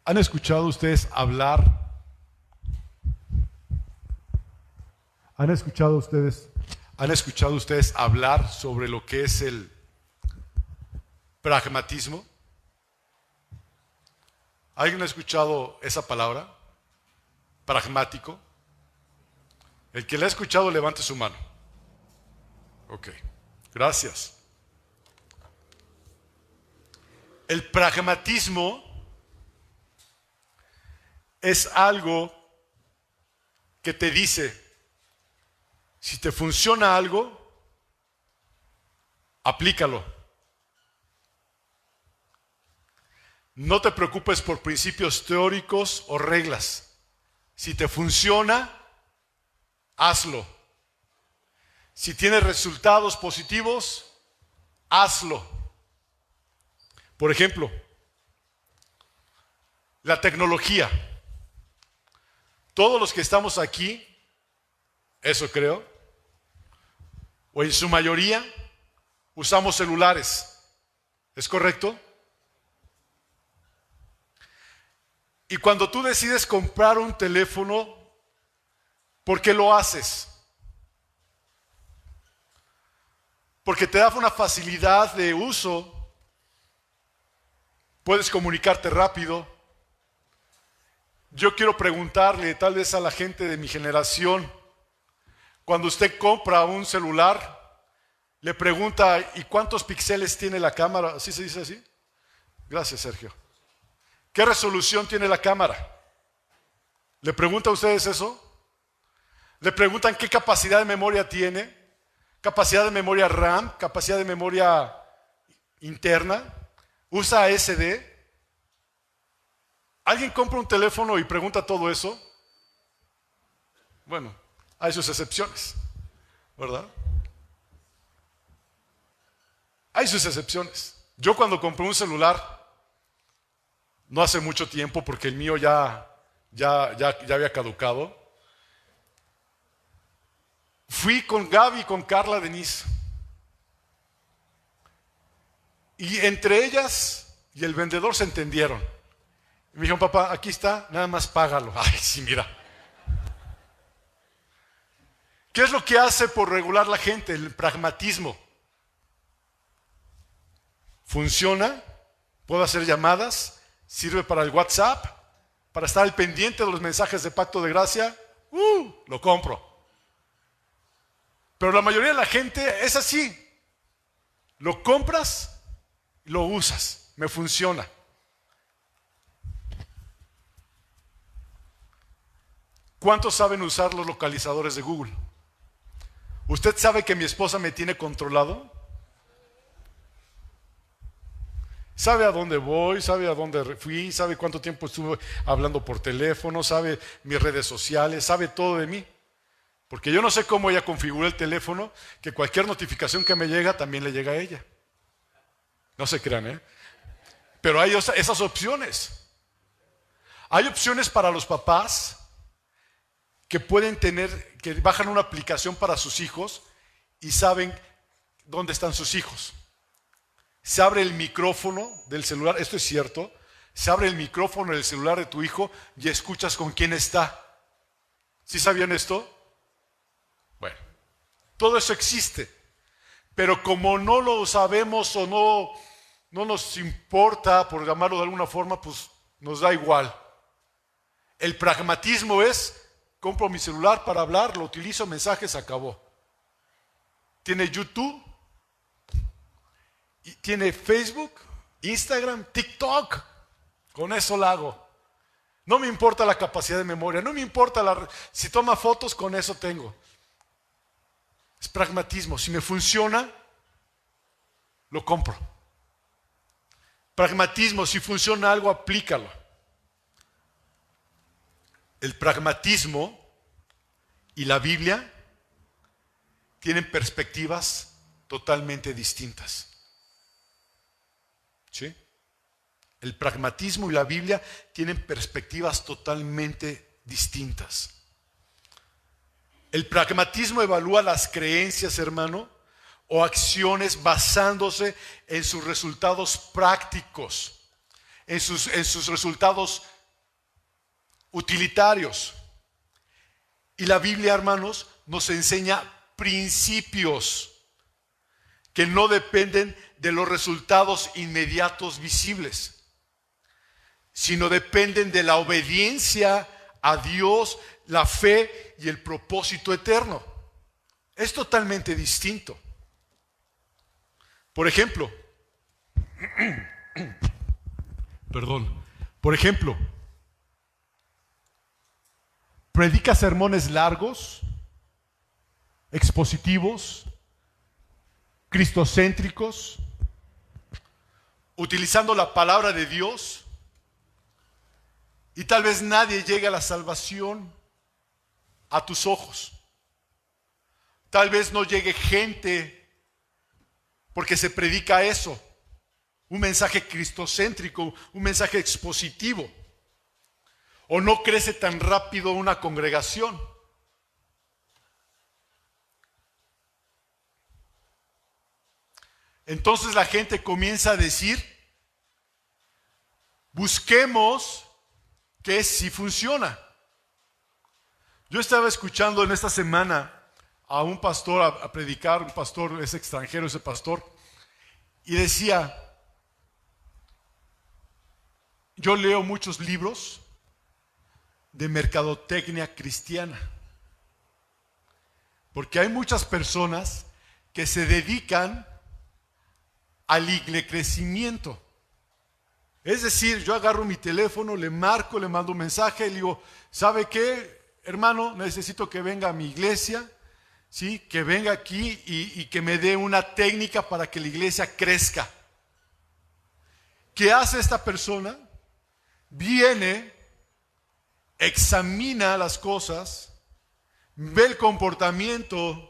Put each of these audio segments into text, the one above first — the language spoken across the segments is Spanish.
¿Han escuchado ustedes hablar? ¿Han escuchado ustedes hablar sobre lo que es el pragmatismo? ¿Alguien ha escuchado esa palabra? Pragmático. El que la ha escuchado, levante su mano. Ok, gracias. El pragmatismo es algo que te dice, si te funciona algo, aplícalo. No te preocupes por principios teóricos o reglas. Si te funciona, hazlo. Si tienes resultados positivos, hazlo. Por ejemplo, la tecnología. Todos los que estamos aquí, eso creo, o en su mayoría, usamos celulares. ¿Es correcto? Y cuando tú decides comprar un teléfono, ¿por qué lo haces? Porque te da una facilidad de uso, puedes comunicarte rápido. Yo quiero preguntarle tal vez a la gente de mi generación, cuando usted compra un celular, le pregunta, ¿y cuántos píxeles tiene la cámara? ¿Así se dice así? Gracias, Sergio. ¿Qué resolución tiene la cámara? ¿Le pregunta a ustedes eso? ¿Le preguntan qué capacidad de memoria tiene? ¿Capacidad de memoria RAM? ¿Capacidad de memoria interna? ¿Usa SD? ¿Alguien compra un teléfono y pregunta todo eso? Bueno, hay sus excepciones, ¿verdad? Hay sus excepciones. Yo cuando compré un celular, no hace mucho tiempo, porque el mío ya había caducado, fui con Gaby y con Carla Denise. Y entre ellas y el vendedor se entendieron. Y me dijeron, papá, aquí está, nada más págalo. Ay, sí, mira. ¿Qué es lo que hace por regular la gente? El pragmatismo. Funciona, puedo hacer llamadas, sirve para el WhatsApp, para estar al pendiente de los mensajes de Pacto de Gracia, lo compro. Pero la mayoría de la gente es así. Lo compras, lo usas, me funciona. ¿Cuántos saben usar los localizadores de Google? ¿Usted sabe que mi esposa me tiene controlado? Sabe a dónde voy, sabe a dónde fui, sabe cuánto tiempo estuve hablando por teléfono, sabe mis redes sociales, sabe todo de mí. Porque yo no sé cómo ella configura el teléfono, que cualquier notificación que me llega también le llega a ella. No se crean, ¿eh? Pero hay esas opciones. Hay opciones para los papás que pueden tener, que bajan una aplicación para sus hijos y saben dónde están sus hijos. Se abre el micrófono del celular, esto es cierto, se abre el micrófono del celular de tu hijo y escuchas con quién está. ¿Sí sabían esto? Bueno, todo eso existe, pero como no lo sabemos o no nos importa, por llamarlo de alguna forma, pues nos da igual. El pragmatismo es, compro mi celular para hablar, lo utilizo, mensajes, acabó. Tiene YouTube, y tiene Facebook, Instagram, TikTok, con eso lo hago. No me importa la capacidad de memoria, no me importa si toma fotos, con eso tengo. Es pragmatismo. Si me funciona, lo compro. Pragmatismo, si funciona algo, aplícalo. El pragmatismo y la Biblia tienen perspectivas totalmente distintas. ¿Sí? El pragmatismo y la Biblia tienen perspectivas totalmente distintas. El pragmatismo evalúa las creencias, hermano, o acciones basándose en sus resultados prácticos, en sus resultados utilitarios. Y la Biblia, hermanos, nos enseña principios que no dependen de los resultados inmediatos visibles, sino dependen de la obediencia a Dios, la fe y el propósito eterno. Es totalmente distinto. Por ejemplo, predica sermones largos, expositivos, cristocéntricos, utilizando la palabra de Dios, y tal vez nadie llegue a la salvación a tus ojos. Tal vez no llegue gente porque se predica eso, un mensaje cristocéntrico, un mensaje expositivo, o no crece tan rápido una congregación. Entonces la gente comienza a decir, busquemos que sí funciona. Yo estaba escuchando en esta semana a un pastor a predicar, un pastor, es extranjero ese pastor, y decía, yo leo muchos libros de mercadotecnia cristiana, porque hay muchas personas que se dedican al crecimiento. Es decir, yo agarro mi teléfono, le marco, le mando un mensaje y le digo, ¿sabe qué, hermano? Necesito que venga a mi iglesia, ¿sí? Que venga aquí y que me dé una técnica para que la iglesia crezca. ¿Qué hace esta persona? Viene, examina las cosas, ve el comportamiento,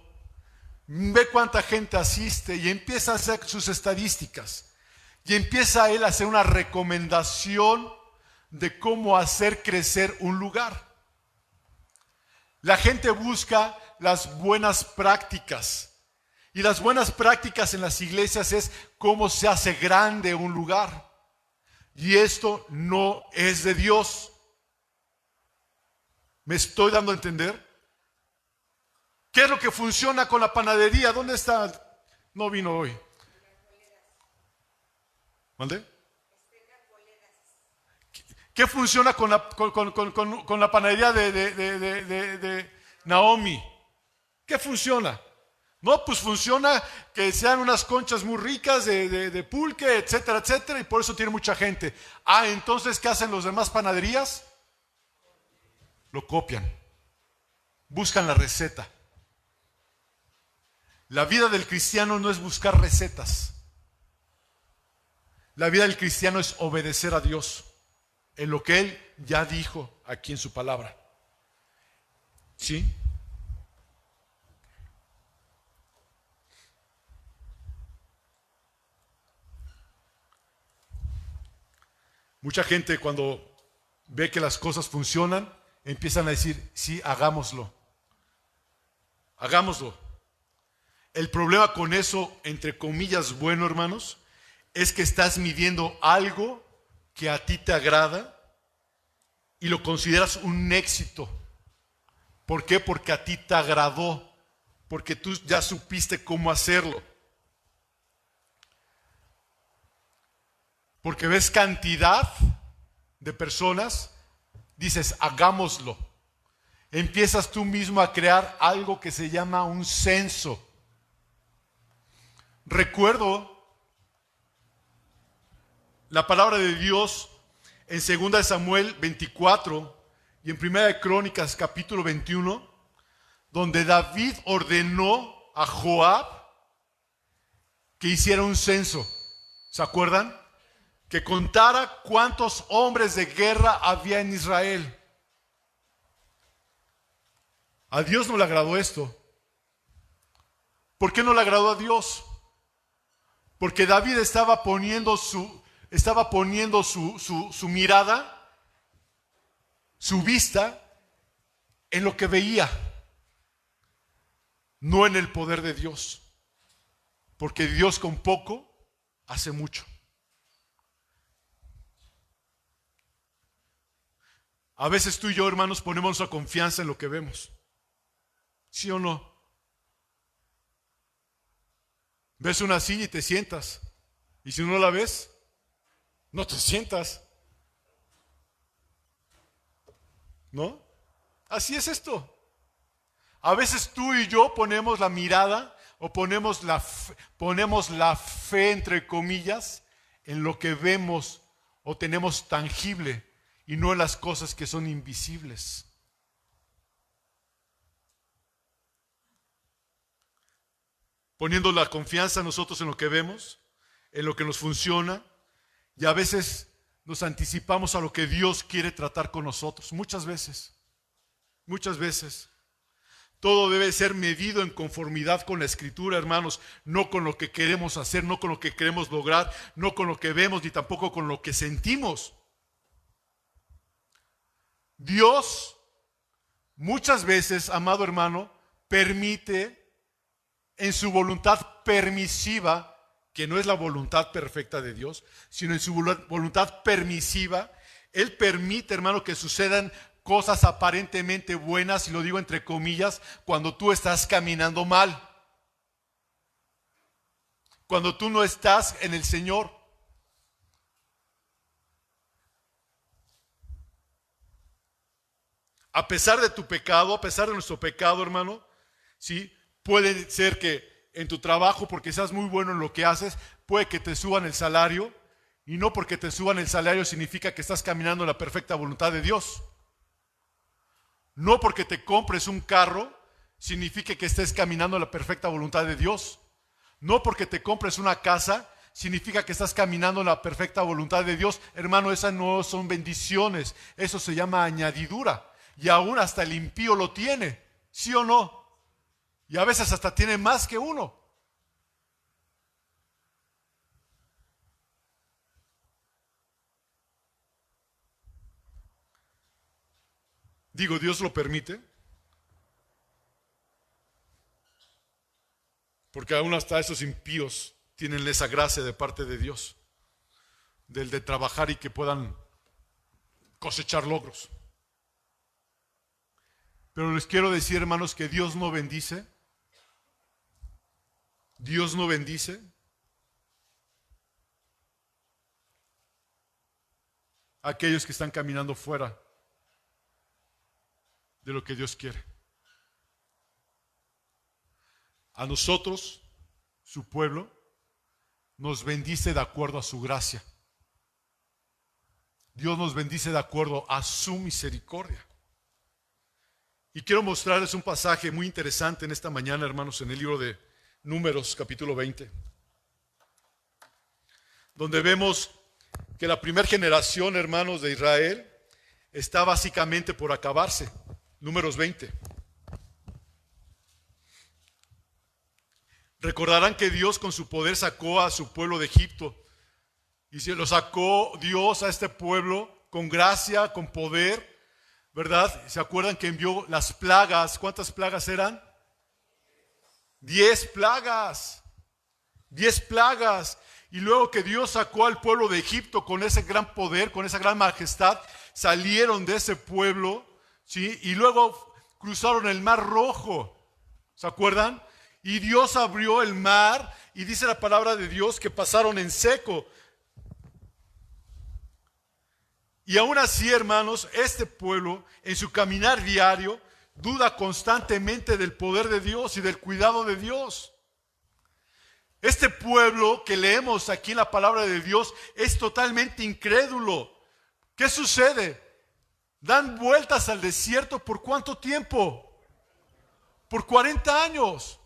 ve cuánta gente asiste y empieza a hacer sus estadísticas. Y empieza él a hacer una recomendación de cómo hacer crecer un lugar. La gente busca las buenas prácticas. Y las buenas prácticas en las iglesias es cómo se hace grande un lugar. Y esto no es de Dios. ¿Me estoy dando a entender? ¿Qué es lo que funciona con la panadería? ¿Dónde está? No vino hoy. ¿Mande? ¿Qué funciona con la panadería de Naomi? ¿Qué funciona? No, pues funciona que sean unas conchas muy ricas de pulque, etcétera, etcétera, y por eso tiene mucha gente. Ah, entonces, ¿qué hacen los demás panaderías? Lo copian. Buscan la receta. La vida del cristiano no es buscar recetas. La vida del cristiano es obedecer a Dios en lo que Él ya dijo aquí en su palabra. ¿Sí? Mucha gente cuando ve que las cosas funcionan, empiezan a decir, sí, hagámoslo. Hagámoslo. El problema con eso, entre comillas, bueno, hermanos, es que estás midiendo algo que a ti te agrada y lo consideras un éxito. ¿Por qué? Porque a ti te agradó, porque tú ya supiste cómo hacerlo. Porque ves cantidad de personas, dices, hagámoslo. Empiezas tú mismo a crear algo que se llama un censo. Recuerdo la palabra de Dios en 2 Samuel 24 y en 1 Crónicas capítulo 21, donde David ordenó a Joab que hiciera un censo. ¿Se acuerdan? Que contara cuántos hombres de guerra había en Israel. A Dios no le agradó esto. ¿Por qué no le agradó a Dios? Porque David estaba poniendo su mirada, su vista en lo que veía, no en el poder de Dios. Porque Dios con poco hace mucho. A veces tú y yo, hermanos, ponemos nuestra confianza en lo que vemos. ¿Sí o no? Ves una silla y te sientas. Y si no la ves, no te sientas. ¿No? Así es esto. A veces tú y yo ponemos la mirada o ponemos la fe, entre comillas, en lo que vemos o tenemos tangible y no en las cosas que son invisibles. Poniendo la confianza nosotros en lo que vemos, en lo que nos funciona, y a veces nos anticipamos a lo que Dios quiere tratar con nosotros. Muchas veces. Todo debe ser medido en conformidad con la Escritura, hermanos, no con lo que queremos hacer, no con lo que queremos lograr, no con lo que vemos, ni tampoco con lo que sentimos. Dios, muchas veces, amado hermano, permite en su voluntad permisiva, que no es la voluntad perfecta de Dios, sino en su voluntad permisiva, Él permite, hermano, que sucedan cosas aparentemente buenas, y lo digo entre comillas, cuando tú estás caminando mal. Cuando tú no estás en el Señor. A pesar de tu pecado, a pesar de nuestro pecado, hermano, ¿sí? Puede ser que en tu trabajo, porque seas muy bueno en lo que haces, puede que te suban el salario, y no porque te suban el salario significa que estás caminando en la perfecta voluntad de Dios. No porque te compres un carro significa que estés caminando en la perfecta voluntad de Dios. No porque te compres una casa significa que estás caminando en la perfecta voluntad de Dios. Hermano, esas no son bendiciones, eso se llama añadidura. Y aún hasta el impío lo tiene, ¿sí o no? Y a veces hasta tiene más que uno. Digo, Dios lo permite. Porque aún hasta esos impíos tienen esa gracia de parte de Dios. Del de trabajar y que puedan cosechar logros. Pero les quiero decir, hermanos, que Dios no bendice. Dios no bendice a aquellos que están caminando fuera de lo que Dios quiere. A nosotros, su pueblo, nos bendice de acuerdo a su gracia. Dios nos bendice de acuerdo a su misericordia. Y quiero mostrarles un pasaje muy interesante en esta mañana, hermanos, en el libro de Números, capítulo 20, donde vemos que la primera generación, hermanos, de Israel está básicamente por acabarse. Números 20. Recordarán que Dios con su poder sacó a su pueblo de Egipto, y se lo sacó Dios a este pueblo con gracia, con poder, ¿verdad? ¿Se acuerdan que envió las plagas? ¿Cuántas plagas eran? 10 plagas. 10 plagas. Y luego que Dios sacó al pueblo de Egipto con ese gran poder, con esa gran majestad, salieron de ese pueblo, ¿sí? Y luego cruzaron el Mar Rojo. ¿Se acuerdan? Y Dios abrió el mar y dice la palabra de Dios que pasaron en seco. Y aún así, hermanos, este pueblo en su caminar diario duda constantemente del poder de Dios y del cuidado de Dios. Este pueblo que leemos aquí en la palabra de Dios es totalmente incrédulo. ¿Qué sucede? Dan vueltas al desierto ¿por cuánto tiempo? Por 40 años.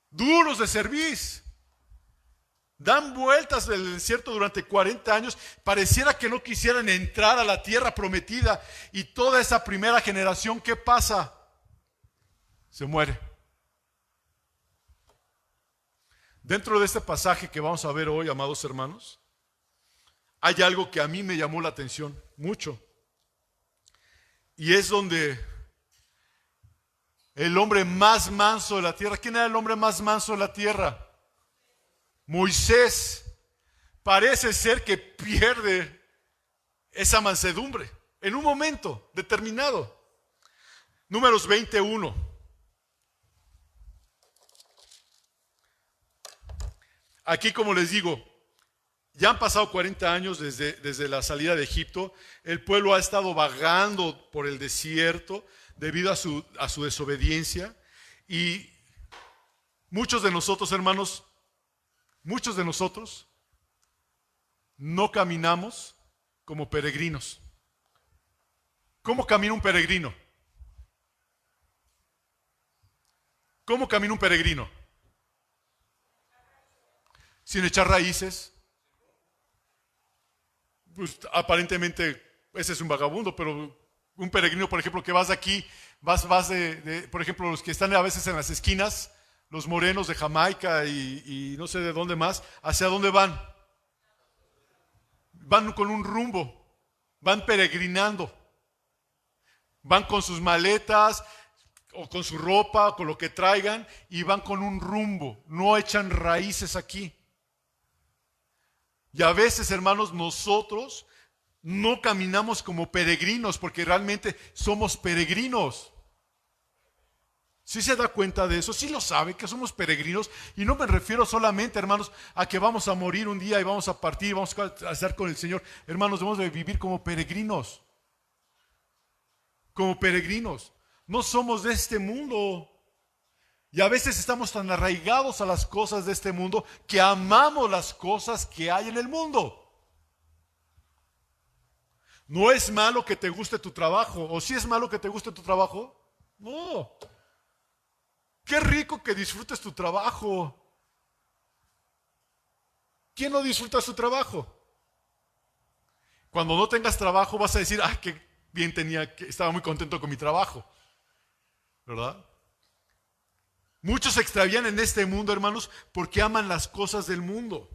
Duros de cerviz. Dan vueltas del desierto durante 40 años. Pareciera que no quisieran entrar a la tierra prometida. Y toda esa primera generación, ¿qué pasa? Se muere. Dentro de este pasaje que vamos a ver hoy, amados hermanos, hay algo que a mí me llamó la atención mucho. Y es donde el hombre más manso de la tierra. ¿Quién era el hombre más manso de la tierra? Moisés. Parece ser que pierde esa mansedumbre en un momento determinado. Números 21. Aquí, como les digo, ya han pasado 40 años desde la salida de Egipto. El pueblo ha estado vagando por el desierto debido a su desobediencia. Y muchos de nosotros, hermanos, muchos de nosotros no caminamos como peregrinos. ¿Cómo camina un peregrino? ¿Cómo camina un peregrino? Sin echar raíces. Pues aparentemente ese es un vagabundo, pero un peregrino, por ejemplo, que vas de aquí, vas por ejemplo, los que están a veces en las esquinas, los morenos de Jamaica y no sé de dónde más, ¿hacia dónde van? Van con un rumbo, van peregrinando, van con sus maletas o con su ropa o con lo que traigan y van con un rumbo, no echan raíces aquí. Y a veces, hermanos, nosotros no caminamos como peregrinos porque realmente somos peregrinos. ¿Sí se da cuenta de eso? ¿Sí lo sabe que somos peregrinos? Y no me refiero solamente, hermanos, a que vamos a morir un día y vamos a partir y vamos a estar con el Señor. Hermanos, debemos de vivir como peregrinos. Como peregrinos. No somos de este mundo. Y a veces estamos tan arraigados a las cosas de este mundo que amamos las cosas que hay en el mundo. No es malo que te guste tu trabajo. ¿O sí es malo que te guste tu trabajo? No. Qué rico que disfrutes tu trabajo. ¿Quién no disfruta su trabajo? Cuando no tengas trabajo vas a decir, qué bien estaba muy contento con mi trabajo. ¿Verdad? Muchos se extravían en este mundo, hermanos, porque aman las cosas del mundo.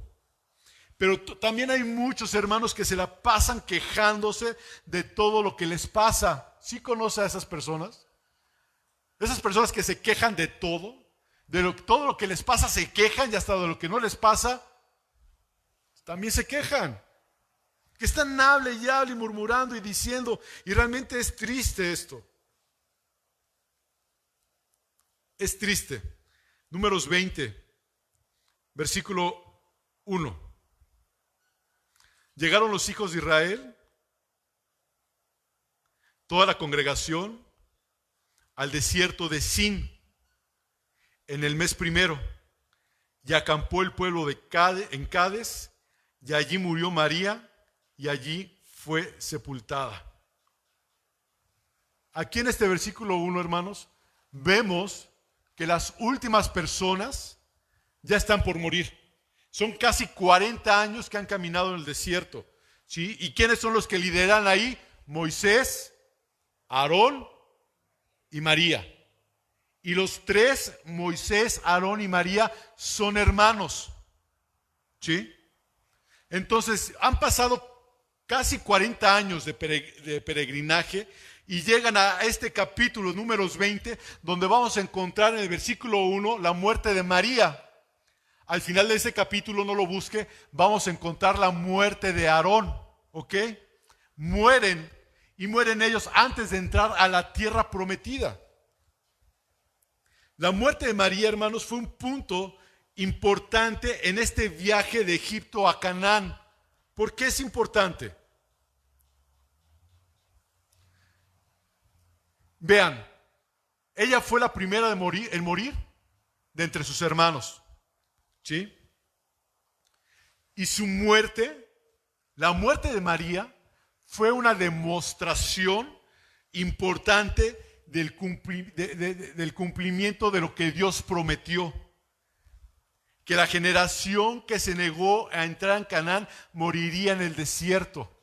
Pero también hay muchos hermanos que se la pasan quejándose de todo lo que les pasa. ¿Sí conoce a esas personas? Esas personas que se quejan de todo, todo lo que les pasa se quejan y hasta de lo que no les pasa, también se quejan. Que están hable y murmurando y diciendo, y realmente es triste esto. Es triste. Números 20, versículo 1. Llegaron los hijos de Israel, toda la congregación, al desierto de Sin, en el mes primero, y acampó el pueblo en Cades, y allí murió María, y allí fue sepultada. Aquí en este versículo 1, hermanos, vemos que las últimas personas ya están por morir. Son casi 40 años que han caminado en el desierto. ¿Sí? ¿Y quiénes son los que lideran ahí? Moisés, Aarón y María. Y los tres, Moisés, Aarón y María, son hermanos. ¿Sí? Entonces, han pasado casi 40 años de peregrinaje y llegan a este capítulo, números 20, donde vamos a encontrar en el versículo 1 la muerte de María. Al final de ese capítulo, no lo busque, vamos a encontrar la muerte de Aarón. ¿Ok? Mueren, y mueren ellos antes de entrar a la tierra prometida. La muerte de María, hermanos, fue un punto importante en este viaje de Egipto a Canaán. ¿Por qué es importante? Vean, ella fue la primera en morir de entre sus hermanos. ¿Sí? Y su muerte, la muerte de María, fue una demostración importante del cumplimiento de lo que Dios prometió. Que la generación que se negó a entrar en Canaán moriría en el desierto.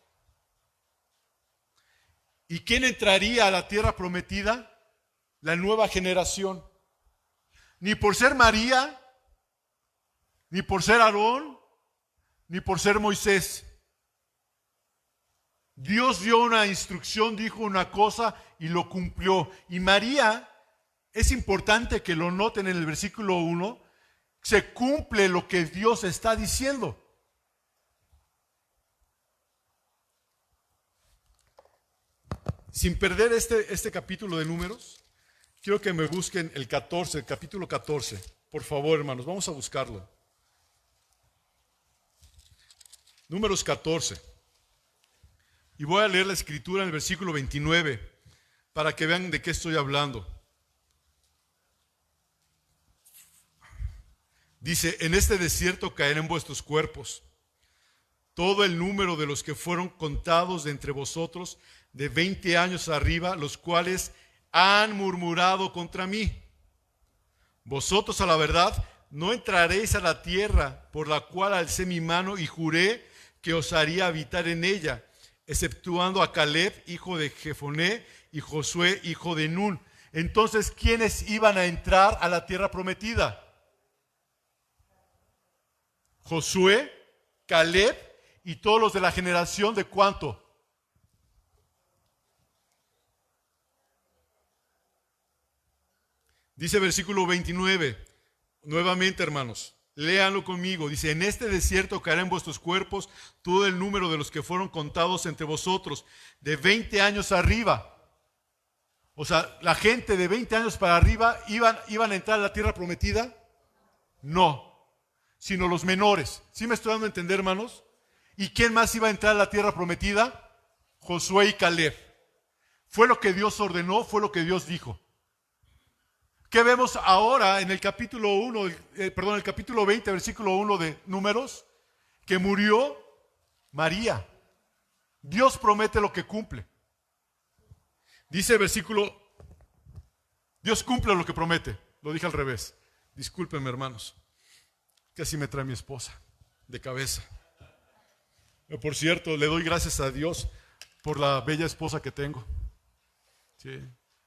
¿Y quién entraría a la tierra prometida? La nueva generación. Ni por ser María, ni por ser Aarón, ni por ser Moisés. Dios dio una instrucción, dijo una cosa y lo cumplió. Y María, es importante que lo noten en el versículo 1, se cumple lo que Dios está diciendo. sin perder este capítulo de Números, quiero que me busquen el capítulo 14. Por favor, hermanos, vamos a buscarlo. Números 14. Y voy a leer la escritura en el versículo 29 para que vean de qué estoy hablando. Dice, en este desierto caerán vuestros cuerpos, todo el número de los que fueron contados de entre vosotros de 20 años arriba, los cuales han murmurado contra mí. Vosotros a la verdad no entraréis a la tierra por la cual alcé mi mano y juré que os haría habitar en ella, exceptuando a Caleb, hijo de Jefoné, y Josué, hijo de Nun. Entonces, ¿quiénes iban a entrar a la tierra prometida? Josué, Caleb y todos los de la generación de ¿cuánto? Dice versículo 29, nuevamente hermanos, léanlo conmigo. Dice, en este desierto caerá en vuestros cuerpos todo el número de los que fueron contados entre vosotros, de 20 años arriba. O sea, la gente de 20 años para arriba iban a entrar a la tierra prometida. No, sino los menores. ¿Sí me estoy dando a entender, hermanos? ¿Y quién más iba a entrar a la tierra prometida? Josué y Caleb. Fue lo que Dios ordenó, fue lo que Dios dijo. ¿Qué vemos ahora en el capítulo 20, versículo 1 de Números? Que murió María. Dios promete lo que cumple. Dice el versículo, Dios cumple lo que promete. Lo dije al revés. Discúlpenme, hermanos, que así me trae mi esposa de cabeza. Por cierto, le doy gracias a Dios por la bella esposa que tengo. Sí.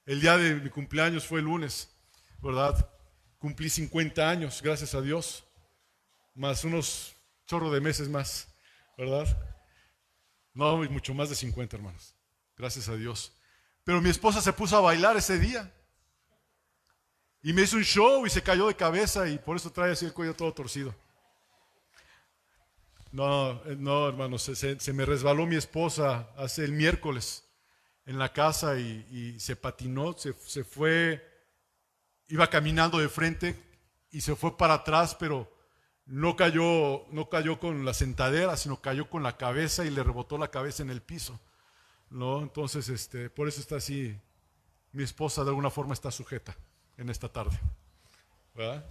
El día de mi cumpleaños fue el lunes, ¿verdad? Cumplí 50 años, gracias a Dios, más unos chorro de meses más, ¿verdad? No, mucho más de 50, hermanos, gracias a Dios. Pero mi esposa se puso a bailar ese día y me hizo un show y se cayó de cabeza y por eso trae así el cuello todo torcido. No, hermanos, se me resbaló mi esposa hace el miércoles en la casa y se patinó, se fue, iba caminando de frente y se fue para atrás, pero no cayó con la sentadera, sino cayó con la cabeza y le rebotó la cabeza en el piso. ¿No? Entonces, por eso está así, mi esposa de alguna forma está sujeta en esta tarde, ¿verdad?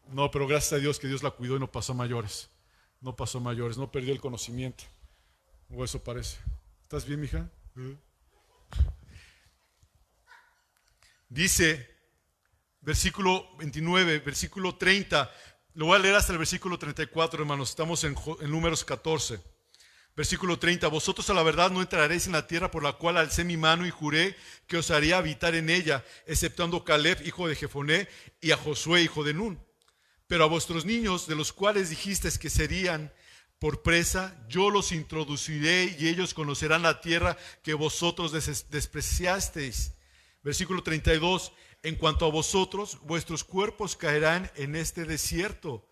No, pero gracias a Dios que Dios la cuidó y no pasó a mayores. No pasó a mayores, no perdió el conocimiento. O eso parece. ¿Estás bien, mija? Dice, versículo 29, versículo 30, lo voy a leer hasta el versículo 34, hermanos, estamos en Números 14. Versículo 30, vosotros a la verdad no entraréis en la tierra por la cual alcé mi mano y juré que os haría habitar en ella, exceptuando a Caleb, hijo de Jefoné, y a Josué, hijo de Nun. Pero a vuestros niños, de los cuales dijisteis que serían por presa, yo los introduciré y ellos conocerán la tierra que vosotros despreciasteis. Versículo 32, en cuanto a vosotros, vuestros cuerpos caerán en este desierto,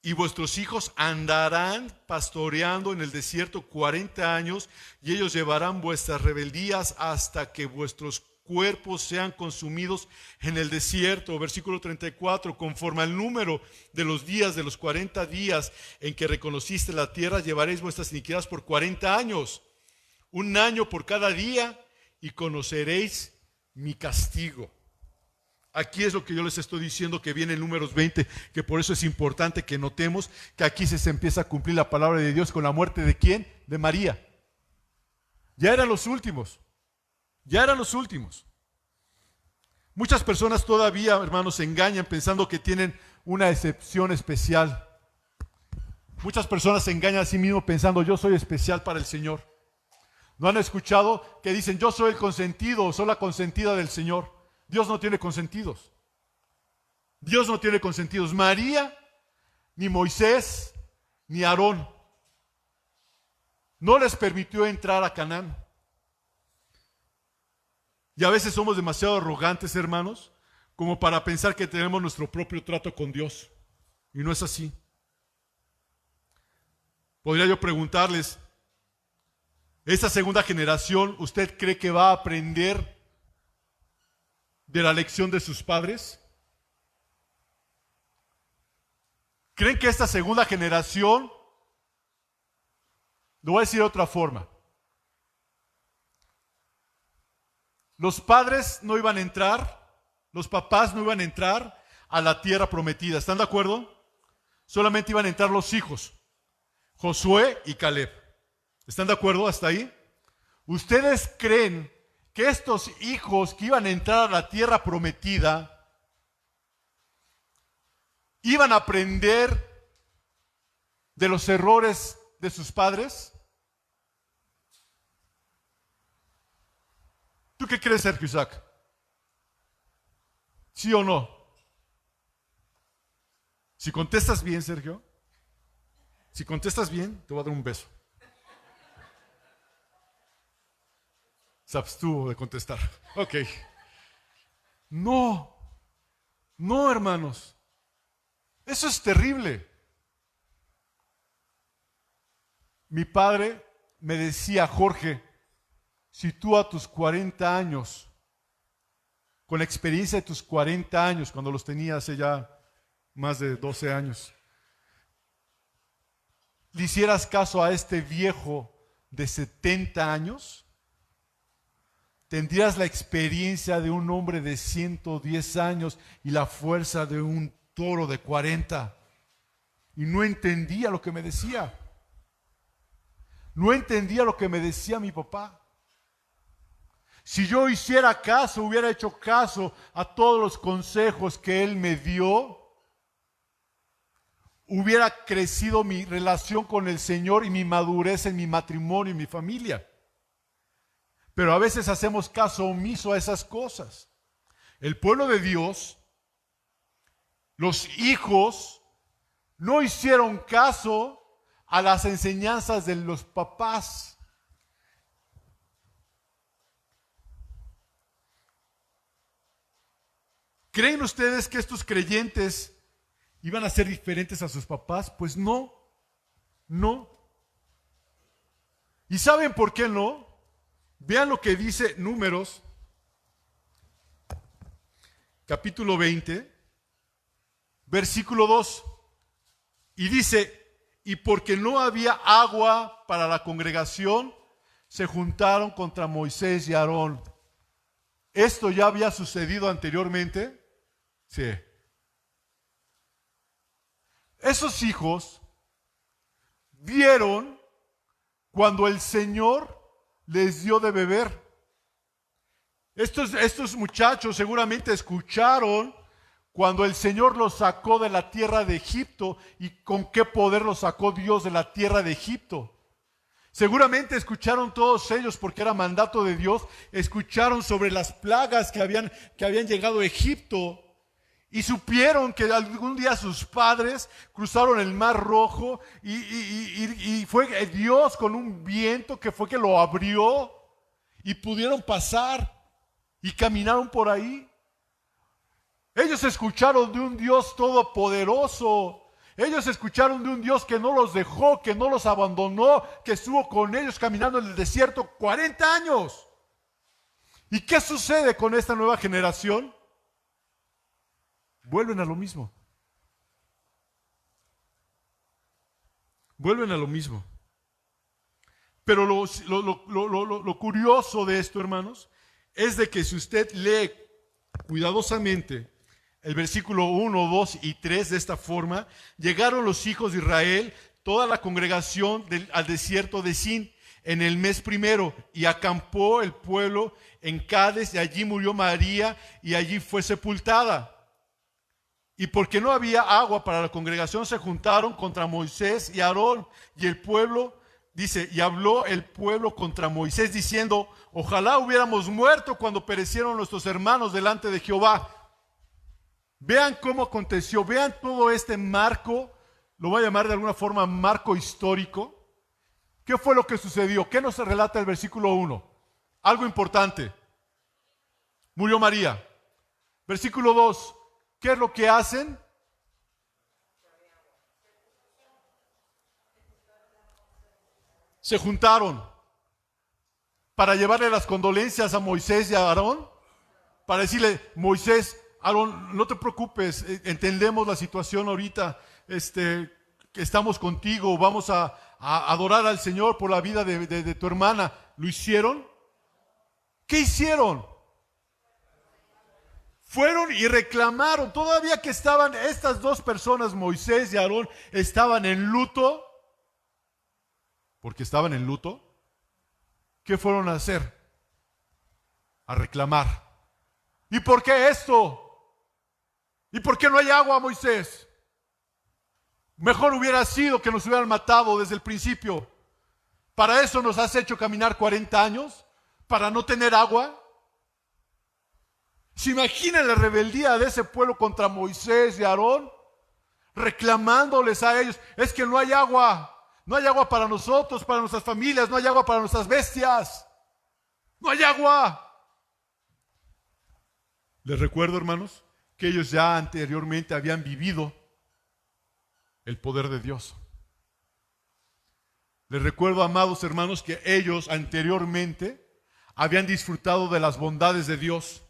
y vuestros hijos andarán pastoreando en el desierto 40 años, y ellos llevarán vuestras rebeldías hasta que vuestros cuerpos sean consumidos en el desierto. Versículo 34, conforme al número de los días de los 40 días en que reconociste la tierra, llevaréis vuestras iniquidades por 40 años, un año por cada día, y conoceréis mi castigo. Aquí es lo que yo les estoy diciendo que viene en Números 20, que por eso es importante que notemos que aquí se empieza a cumplir la palabra de Dios con la muerte de ¿quién? De María. Ya eran los últimos. Ya eran los últimos. Muchas personas todavía, hermanos, se engañan pensando que tienen una excepción especial. Muchas personas se engañan a sí mismos pensando yo soy especial para el Señor. ¿No han escuchado que dicen yo soy el consentido o soy la consentida del Señor? Dios no tiene consentidos. Dios no tiene consentidos. María, ni Moisés, ni Aarón no les permitió entrar a Canaán. Y a veces somos demasiado arrogantes, hermanos, como para pensar que tenemos nuestro propio trato con Dios. Y no es así. Podría yo preguntarles, Esa segunda generación, ¿usted cree que va a aprender de la lección de sus padres? ¿Creen que esta segunda generación, lo voy a decir de otra forma, los padres no iban a entrar, los papás no iban a entrar a la tierra prometida? ¿Están de acuerdo? Solamente iban a entrar los hijos, Josué y Caleb. ¿Están de acuerdo hasta ahí? ¿Ustedes creen que estos hijos que iban a entrar a la tierra prometida iban a aprender de los errores de sus padres? ¿Tú qué crees, Sergio Isaac? ¿Sí o no? Si contestas bien, Sergio, si contestas bien, te voy a dar un beso. Se abstuvo de contestar. Ok. No, no, hermanos. Eso es terrible. Mi padre me decía, Jorge, si tú a tus 40 años, con la experiencia de tus 40 años, cuando los tenía hace ya más de 12 años, le hicieras caso a este viejo de 70 años, tendrías la experiencia de un hombre de 110 años y la fuerza de un toro de 40. Y no entendía lo que me decía. No entendía lo que me decía mi papá. Si yo hiciera caso, hubiera hecho caso a todos los consejos que él me dio, hubiera crecido mi relación con el Señor y mi madurez en mi matrimonio y mi familia. Pero a veces hacemos caso omiso a esas cosas. El pueblo de Dios, los hijos, no hicieron caso a las enseñanzas de los papás. ¿Creen ustedes que estos creyentes iban a ser diferentes a sus papás? Pues no, no. ¿Y saben por qué no? Vean lo que dice Números, capítulo 20, versículo 2. Y dice, y porque no había agua para la congregación, se juntaron contra Moisés y Aarón. ¿Esto ya había sucedido anteriormente? Sí. Esos hijos vieron cuando el Señor les dio de beber. Estos muchachos seguramente escucharon cuando el Señor los sacó de la tierra de Egipto y con qué poder los sacó Dios de la tierra de Egipto. Seguramente escucharon todos ellos, porque era mandato de Dios, escucharon sobre las plagas que habían llegado a Egipto y supieron que algún día sus padres cruzaron el Mar Rojo y fue Dios con un viento que fue que lo abrió y pudieron pasar y caminaron por ahí. Ellos escucharon de un Dios todopoderoso. Ellos escucharon de un Dios que no los dejó, que no los abandonó, que estuvo con ellos caminando en el desierto 40 años. ¿Y qué sucede con esta nueva generación? Vuelven a lo mismo. Vuelven a lo mismo. Pero lo curioso de esto, hermanos, es de que si usted lee cuidadosamente el versículo 1, 2 y 3 de esta forma, llegaron los hijos de Israel, toda la congregación al desierto de Sin, en el mes primero, y acampó el pueblo en Cades, y allí murió María, y allí fue sepultada. Y porque no había agua para la congregación, se juntaron contra Moisés y Aarón, y el pueblo, dice, y habló el pueblo contra Moisés, diciendo, ojalá hubiéramos muerto cuando perecieron nuestros hermanos delante de Jehová. Vean cómo aconteció, vean todo este marco, lo voy a llamar de alguna forma marco histórico. ¿Qué fue lo que sucedió? ¿Qué nos relata el versículo 1? Algo importante. Murió María. Versículo 2. ¿Qué es lo que hacen? Se juntaron. para llevarle las condolencias a Moisés y a Aarón, para decirle, Moisés, Aarón, no te preocupes, entendemos la situación ahorita, que estamos contigo, vamos a adorar al Señor por la vida de tu hermana. ¿Lo hicieron? ¿Qué hicieron? Fueron y reclamaron, todavía que estaban estas dos personas, Moisés y Aarón, estaban en luto, porque estaban en luto. ¿Qué fueron a hacer? A reclamar. ¿Y por qué esto? ¿Y por qué no hay agua, Moisés? Mejor hubiera sido que nos hubieran matado desde el principio. ¿Para eso nos has hecho caminar 40 años? ¿Para no tener agua? ¿Se imaginan la rebeldía de ese pueblo contra Moisés y Aarón? Reclamándoles a ellos, es que no hay agua. No hay agua para nosotros, para nuestras familias, no hay agua para nuestras bestias. No hay agua. Les recuerdo, hermanos, que ellos ya anteriormente habían vivido el poder de Dios. Les recuerdo, amados hermanos, que ellos anteriormente habían disfrutado de las bondades de Dios.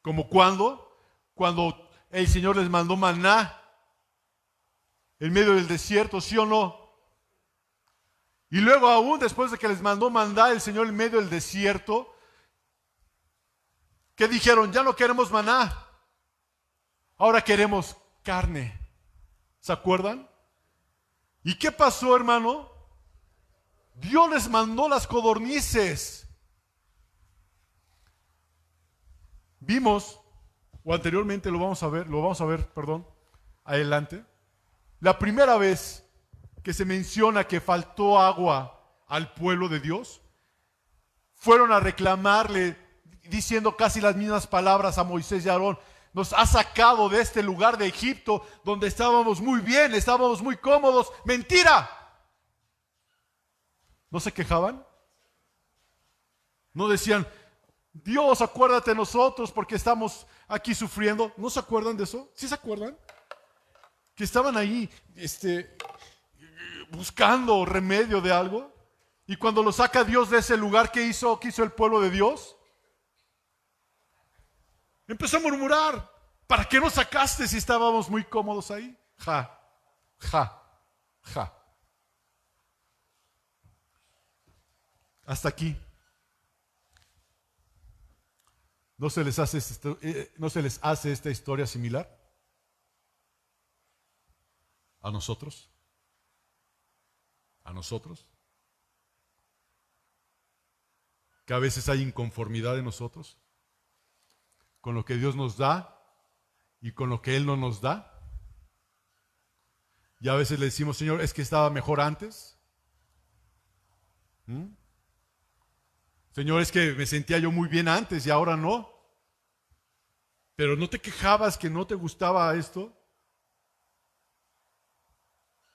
¿Como cuándo? Cuando el Señor les mandó maná en medio del desierto, ¿sí o no? Y luego aún después de que les mandó maná el Señor en medio del desierto, ¿qué dijeron? Ya no queremos maná, ahora queremos carne. ¿Se acuerdan? ¿Y qué pasó, hermano? Dios les mandó las codornices. Vimos, o anteriormente lo vamos a ver, adelante. La primera vez que se menciona que faltó agua al pueblo de Dios, fueron a reclamarle, diciendo casi las mismas palabras a Moisés y a Aarón. Nos ha sacado de este lugar de Egipto, donde estábamos muy bien, estábamos muy cómodos. ¡Mentira! ¿No se quejaban? ¿No decían, Dios, acuérdate de nosotros porque estamos aquí sufriendo? ¿No se acuerdan de eso? ¿Sí se acuerdan? Que estaban ahí, buscando remedio de algo. Y cuando lo saca Dios de ese lugar, ¿qué hizo el pueblo de Dios? Empezó a murmurar. ¿Para qué nos sacaste si estábamos muy cómodos ahí? Ja. Hasta aquí. ¿No se les hace esta historia similar a nosotros? ¿A nosotros? Que a veces hay inconformidad en nosotros con lo que Dios nos da y con lo que Él no nos da. Y a veces le decimos, Señor, es que estaba mejor antes. Señor, es que me sentía yo muy bien antes y ahora no. Pero ¿no te quejabas que no te gustaba esto?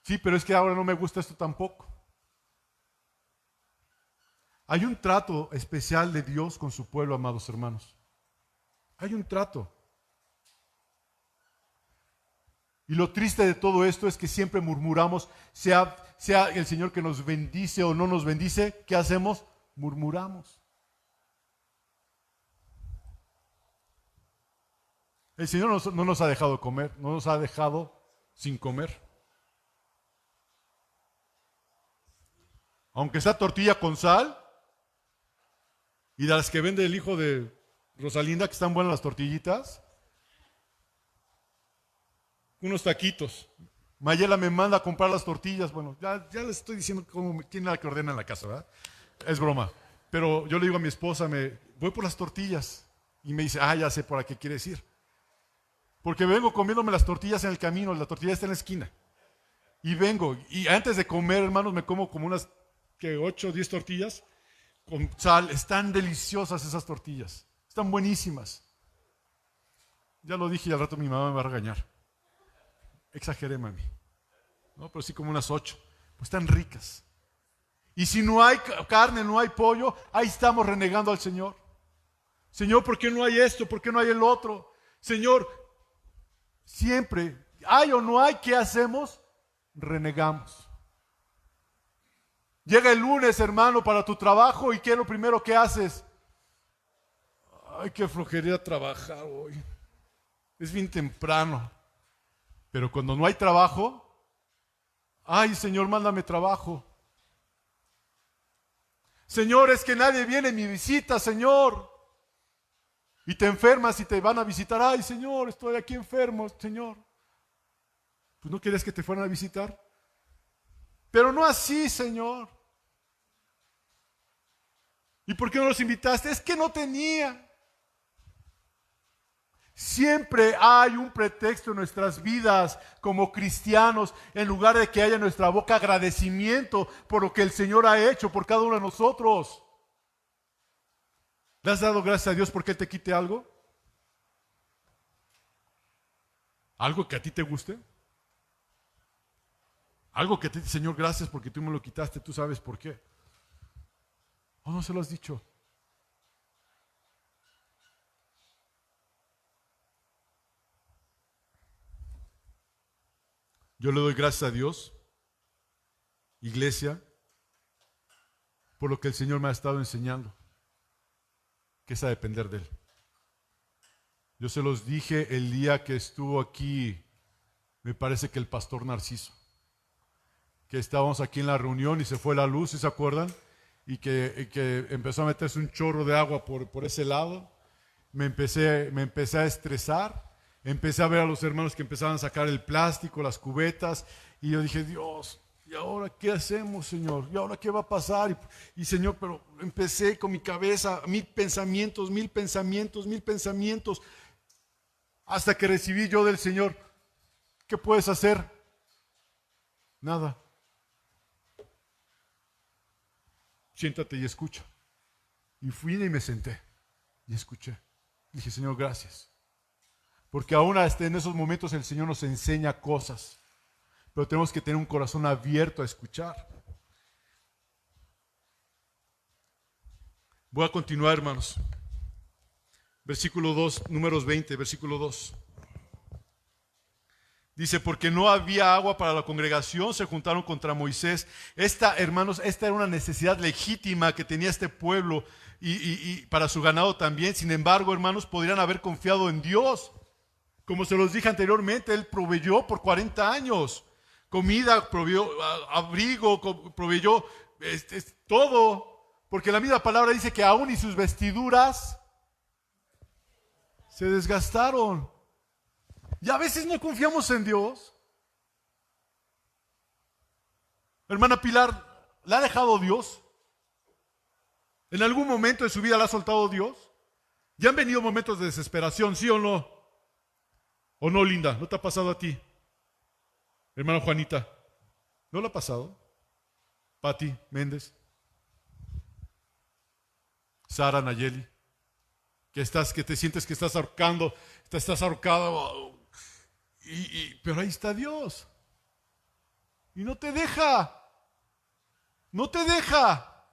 Sí, pero es que ahora no me gusta esto tampoco. Hay un trato especial de Dios con su pueblo, amados hermanos. Hay un trato. Y lo triste de todo esto es que siempre murmuramos, sea el Señor que nos bendice o no nos bendice, ¿qué hacemos? Murmuramos. El Señor no nos ha dejado comer, no nos ha dejado sin comer. Aunque sea tortilla con sal, y de las que vende el hijo de Rosalinda, que están buenas las tortillitas, unos taquitos. Mayela me manda a comprar las tortillas. Bueno, ya les estoy diciendo quién es la que ordena en la casa, ¿verdad? Es broma. Pero yo le digo a mi esposa, voy por las tortillas. Y me dice, ya sé por qué quieres ir. Porque vengo comiéndome las tortillas en el camino, la tortilla está en la esquina. Y vengo, y antes de comer, hermanos, me como como unas 8 o 10 tortillas con sal. Están deliciosas esas tortillas. Están buenísimas. Ya lo dije y al rato mi mamá me va a regañar. Exageré, mami. No, pero sí como unas 8. Pues están ricas. Y si no hay carne, no hay pollo, ahí estamos renegando al Señor. Señor, ¿por qué no hay esto? ¿Por qué no hay el otro? Señor, siempre, hay o no hay, ¿qué hacemos? Renegamos. Llega el lunes, hermano, para tu trabajo y ¿qué es lo primero que haces? Ay, qué flojería trabajar hoy. Es bien temprano. Pero cuando no hay trabajo, ay, Señor, mándame trabajo. Señor, es que nadie viene a mi visita, Señor. Y te enfermas y te van a visitar. Ay, Señor, estoy aquí enfermo, Señor. ¿Pues no querías que te fueran a visitar? Pero no así, Señor. ¿Y por qué no los invitaste? Es que no tenía. Siempre hay un pretexto en nuestras vidas como cristianos, en lugar de que haya en nuestra boca agradecimiento por lo que el Señor ha hecho por cada uno de nosotros. ¿Le has dado gracias a Dios porque Él te quite algo? ¿Algo que a ti te guste? Algo que te dice, Señor, gracias porque tú me lo quitaste, tú sabes por qué. ¿O no se lo has dicho? Yo le doy gracias a Dios, iglesia, por lo que el Señor me ha estado enseñando, que es a depender de Él. Yo se los dije el día que estuvo aquí, me parece que el pastor Narciso, que estábamos aquí en la reunión y se fue la luz, ¿sí se acuerdan? Y que empezó a meterse un chorro de agua por ese lado. Me empecé a estresar. Empecé a ver a los hermanos que empezaban a sacar el plástico, las cubetas, y yo dije, Dios, ¿y ahora qué hacemos, Señor? ¿Y ahora qué va a pasar? Y Señor, pero empecé con mi cabeza, mil pensamientos, hasta que recibí yo del Señor, ¿qué puedes hacer? Nada. Siéntate y escucha. Y fui y me senté y escuché. Dije, Señor, gracias. Porque aún hasta en esos momentos el Señor nos enseña cosas, pero tenemos que tener un corazón abierto a escuchar. Voy a continuar, hermanos. Versículo 2, Números 20, versículo 2. Dice, porque no había agua para la congregación, se juntaron contra Moisés. Hermanos, esta era una necesidad legítima que tenía este pueblo y para su ganado también. Sin embargo, hermanos, podrían haber confiado en Dios. Como se los dije anteriormente, Él proveyó por 40 años. Comida, proveyó abrigo, proveyó todo. Porque la misma palabra dice que aún y sus vestiduras se desgastaron. Y a veces no confiamos en Dios. Hermana Pilar, ¿la ha dejado Dios? ¿En algún momento de su vida la ha soltado Dios? ¿Ya han venido momentos de desesperación, sí o no? ¿O no, Linda? ¿No te ha pasado a ti? Hermana Juanita, ¿no le ha pasado? Pati Méndez, Sara Nayeli, que te sientes que estás ahorcando, estás ahorcado, pero ahí está Dios. Y no te deja. No te deja.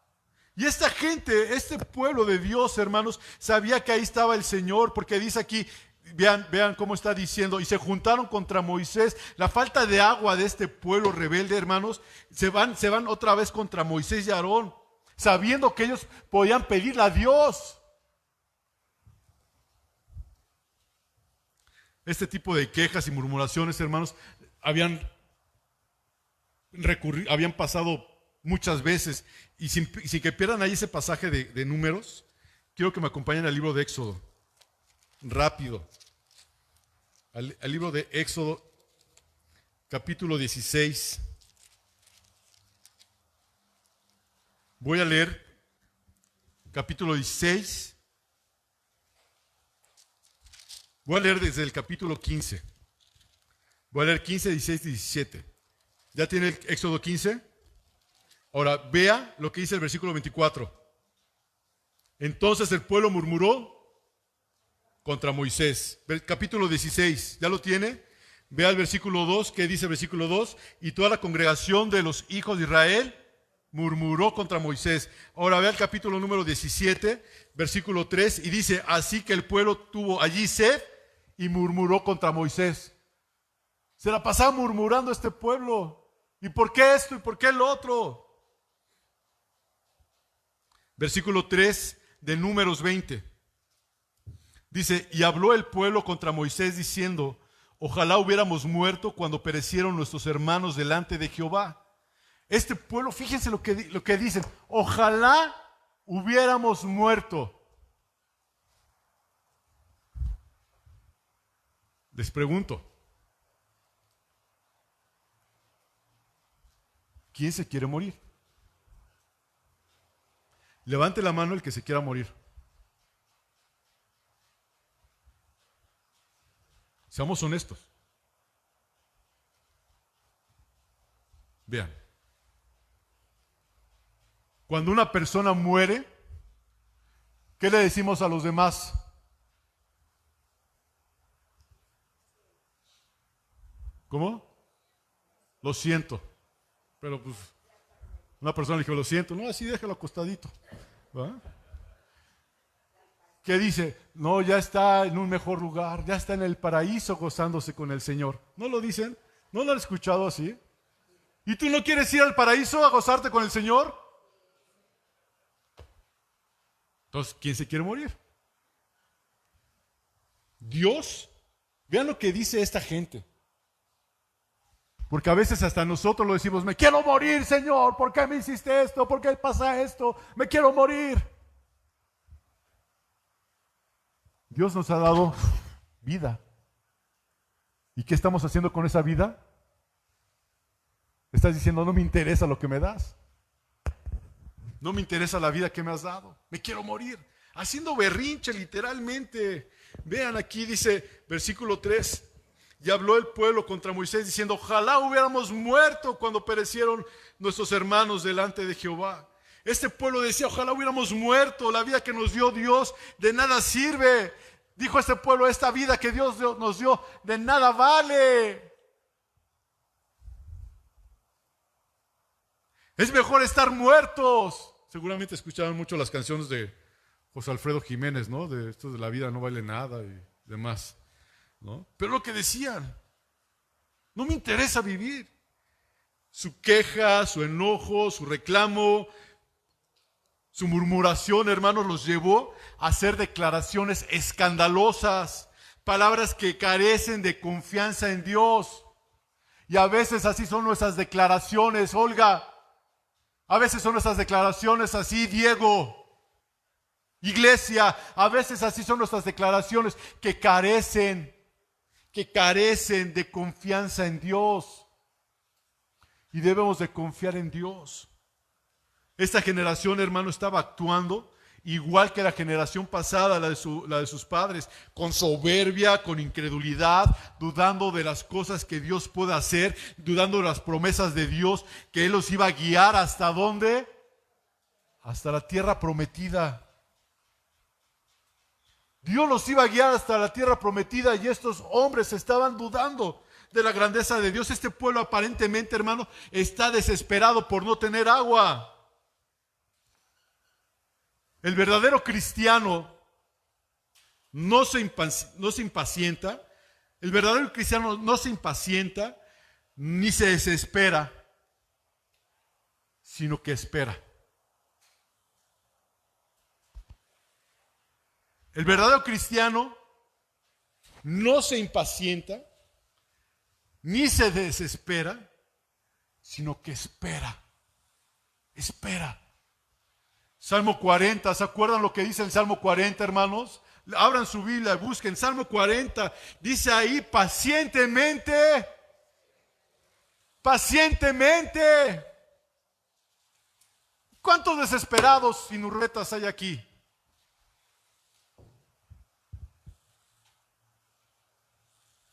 Y esta gente, este pueblo de Dios, hermanos, sabía que ahí estaba el Señor, porque dice aquí, vean cómo está diciendo, y se juntaron contra Moisés. La falta de agua de este pueblo rebelde, hermanos, se van otra vez contra Moisés y Aarón, sabiendo que ellos podían pedirle a Dios. Este tipo de quejas y murmuraciones, hermanos, habían pasado muchas veces. Y sin que pierdan ahí ese pasaje de Números, quiero que me acompañen al libro de Éxodo. Rápido. Al libro de Éxodo, capítulo 16. Voy a leer capítulo 16. Voy a leer desde el capítulo 15. Voy a leer 15, 16 y 17. ¿Ya tiene el Éxodo 15? Ahora, vea lo que dice el versículo 24. Entonces el pueblo murmuró contra Moisés. Capítulo 16, ¿ya lo tiene? Vea el versículo 2, ¿qué dice el versículo 2? Y toda la congregación de los hijos de Israel murmuró contra Moisés. Ahora vea el capítulo número 17, versículo 3, y dice, así que el pueblo tuvo allí sed y murmuró contra Moisés. Se la pasaba murmurando este pueblo. ¿Y por qué esto? ¿Y por qué el otro? Versículo 3 de Números 20. Dice, y habló el pueblo contra Moisés diciendo, ojalá hubiéramos muerto cuando perecieron nuestros hermanos delante de Jehová. Este pueblo, fíjense lo que dicen, ojalá hubiéramos muerto. Les pregunto, ¿quién se quiere morir? Levante la mano el que se quiera morir. Seamos honestos. Vean. Cuando una persona muere, ¿qué le decimos a los demás? ¿Cómo? Lo siento. Pero pues, una persona le dijo, lo siento. No, así déjalo acostadito. ¿Va? ¿Qué dice? No, ya está en un mejor lugar, ya está en el paraíso gozándose con el Señor. ¿No lo dicen? ¿No lo han escuchado así? ¿Y tú no quieres ir al paraíso a gozarte con el Señor? Entonces, ¿quién se quiere morir? Dios. Vean lo que dice esta gente. Porque a veces hasta nosotros lo decimos, me quiero morir, Señor, ¿por qué me hiciste esto? ¿Por qué pasa esto? Me quiero morir. Dios nos ha dado vida. ¿Y qué estamos haciendo con esa vida? Estás diciendo, no me interesa lo que me das. No me interesa la vida que me has dado. Me quiero morir. Haciendo berrinche literalmente. Vean aquí dice, versículo 3. Y habló el pueblo contra Moisés diciendo, ojalá hubiéramos muerto cuando perecieron nuestros hermanos delante de Jehová. Este pueblo decía, ojalá hubiéramos muerto, la vida que nos dio Dios de nada sirve. Dijo este pueblo, esta vida que Dios nos dio de nada vale. Es mejor estar muertos. Seguramente escuchaban mucho las canciones de José Alfredo Jiménez, ¿no? De esto de la vida no vale nada y demás, ¿no? Pero lo que decían, no me interesa vivir. Su queja, su enojo, su reclamo, su murmuración, hermanos, los llevó a hacer declaraciones escandalosas, palabras que carecen de confianza en Dios. Y a veces así son nuestras declaraciones, Olga. A veces son nuestras declaraciones así, Diego. Iglesia, a veces así son nuestras declaraciones que carecen de confianza en Dios. Y debemos de confiar en Dios. Esta generación, hermano, estaba actuando igual que la generación pasada, la de sus padres, con soberbia, con incredulidad, dudando de las cosas que Dios puede hacer, dudando de las promesas de Dios, que Él los iba a guiar ¿hasta dónde? Hasta la tierra prometida. Dios los iba a guiar hasta la tierra prometida y estos hombres estaban dudando de la grandeza de Dios. Este pueblo aparentemente, hermano, está desesperado por no tener agua. El verdadero cristiano no se impacienta. El verdadero cristiano no se impacienta ni se desespera, sino que espera. El verdadero cristiano no se impacienta ni se desespera, sino que espera. Espera. Salmo 40, ¿se acuerdan lo que dice el Salmo 40, hermanos? Abran su Biblia, busquen Salmo 40, dice ahí pacientemente, pacientemente. ¿Cuántos desesperados sin urretas hay aquí?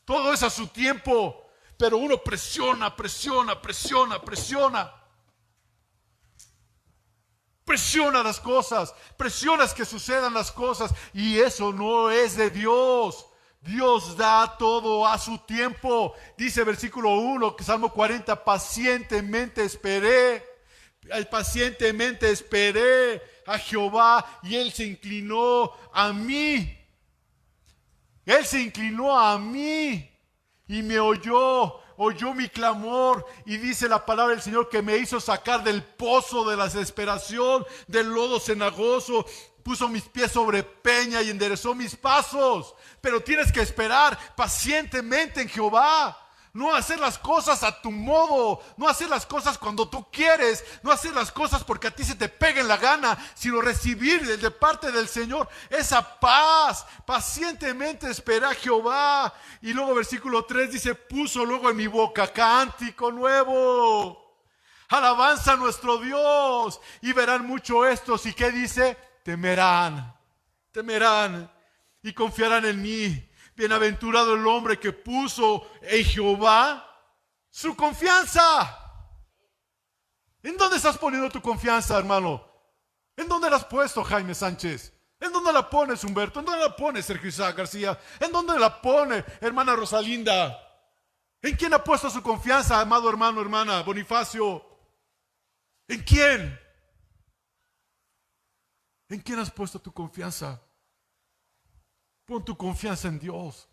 Todo es a su tiempo, pero uno presiona. Presiona las cosas, presionas que sucedan las cosas y eso no es de Dios. Dios da todo a su tiempo. Dice versículo 1, Salmo 40, pacientemente esperé a Jehová y Él se inclinó a mí. Él se inclinó a mí y me oyó. oyó mi clamor y dice la palabra del Señor que me hizo sacar del pozo de la desesperación, del lodo cenagoso, puso mis pies sobre peña y enderezó mis pasos. Pero tienes que esperar pacientemente en Jehová. No hacer las cosas a tu modo, no hacer las cosas cuando tú quieres, no hacer las cosas porque a ti se te pegue en la gana, sino recibir de parte del Señor esa paz. Pacientemente espera a Jehová. Y luego versículo 3 dice, puso luego en mi boca cántico nuevo, alabanza a nuestro Dios, y verán mucho estos. ¿Y qué dice? Temerán y confiarán en mí. Bienaventurado el hombre que puso en Jehová su confianza. ¿En dónde estás poniendo tu confianza, hermano? ¿En dónde la has puesto, Jaime Sánchez? ¿En dónde la pones, Humberto? ¿En dónde la pones, Sergio Isaac García? ¿En dónde la pone, hermana Rosalinda? ¿En quién ha puesto su confianza, amado hermano, hermana Bonifacio? ¿En quién? ¿En quién has puesto tu confianza? Pon tu confianza en Dios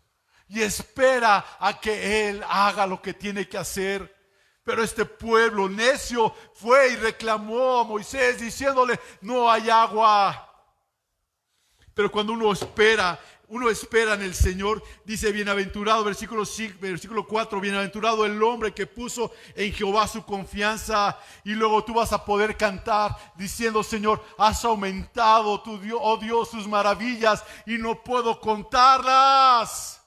y espera a que Él haga lo que tiene que hacer. Pero este pueblo necio fue y reclamó a Moisés diciéndole, no hay agua. Pero cuando uno espera en el Señor, dice bienaventurado, versículo 4, bienaventurado el hombre que puso en Jehová su confianza. Y luego tú vas a poder cantar diciendo, Señor, has aumentado tu Dios, oh Dios, sus maravillas y no puedo contarlas.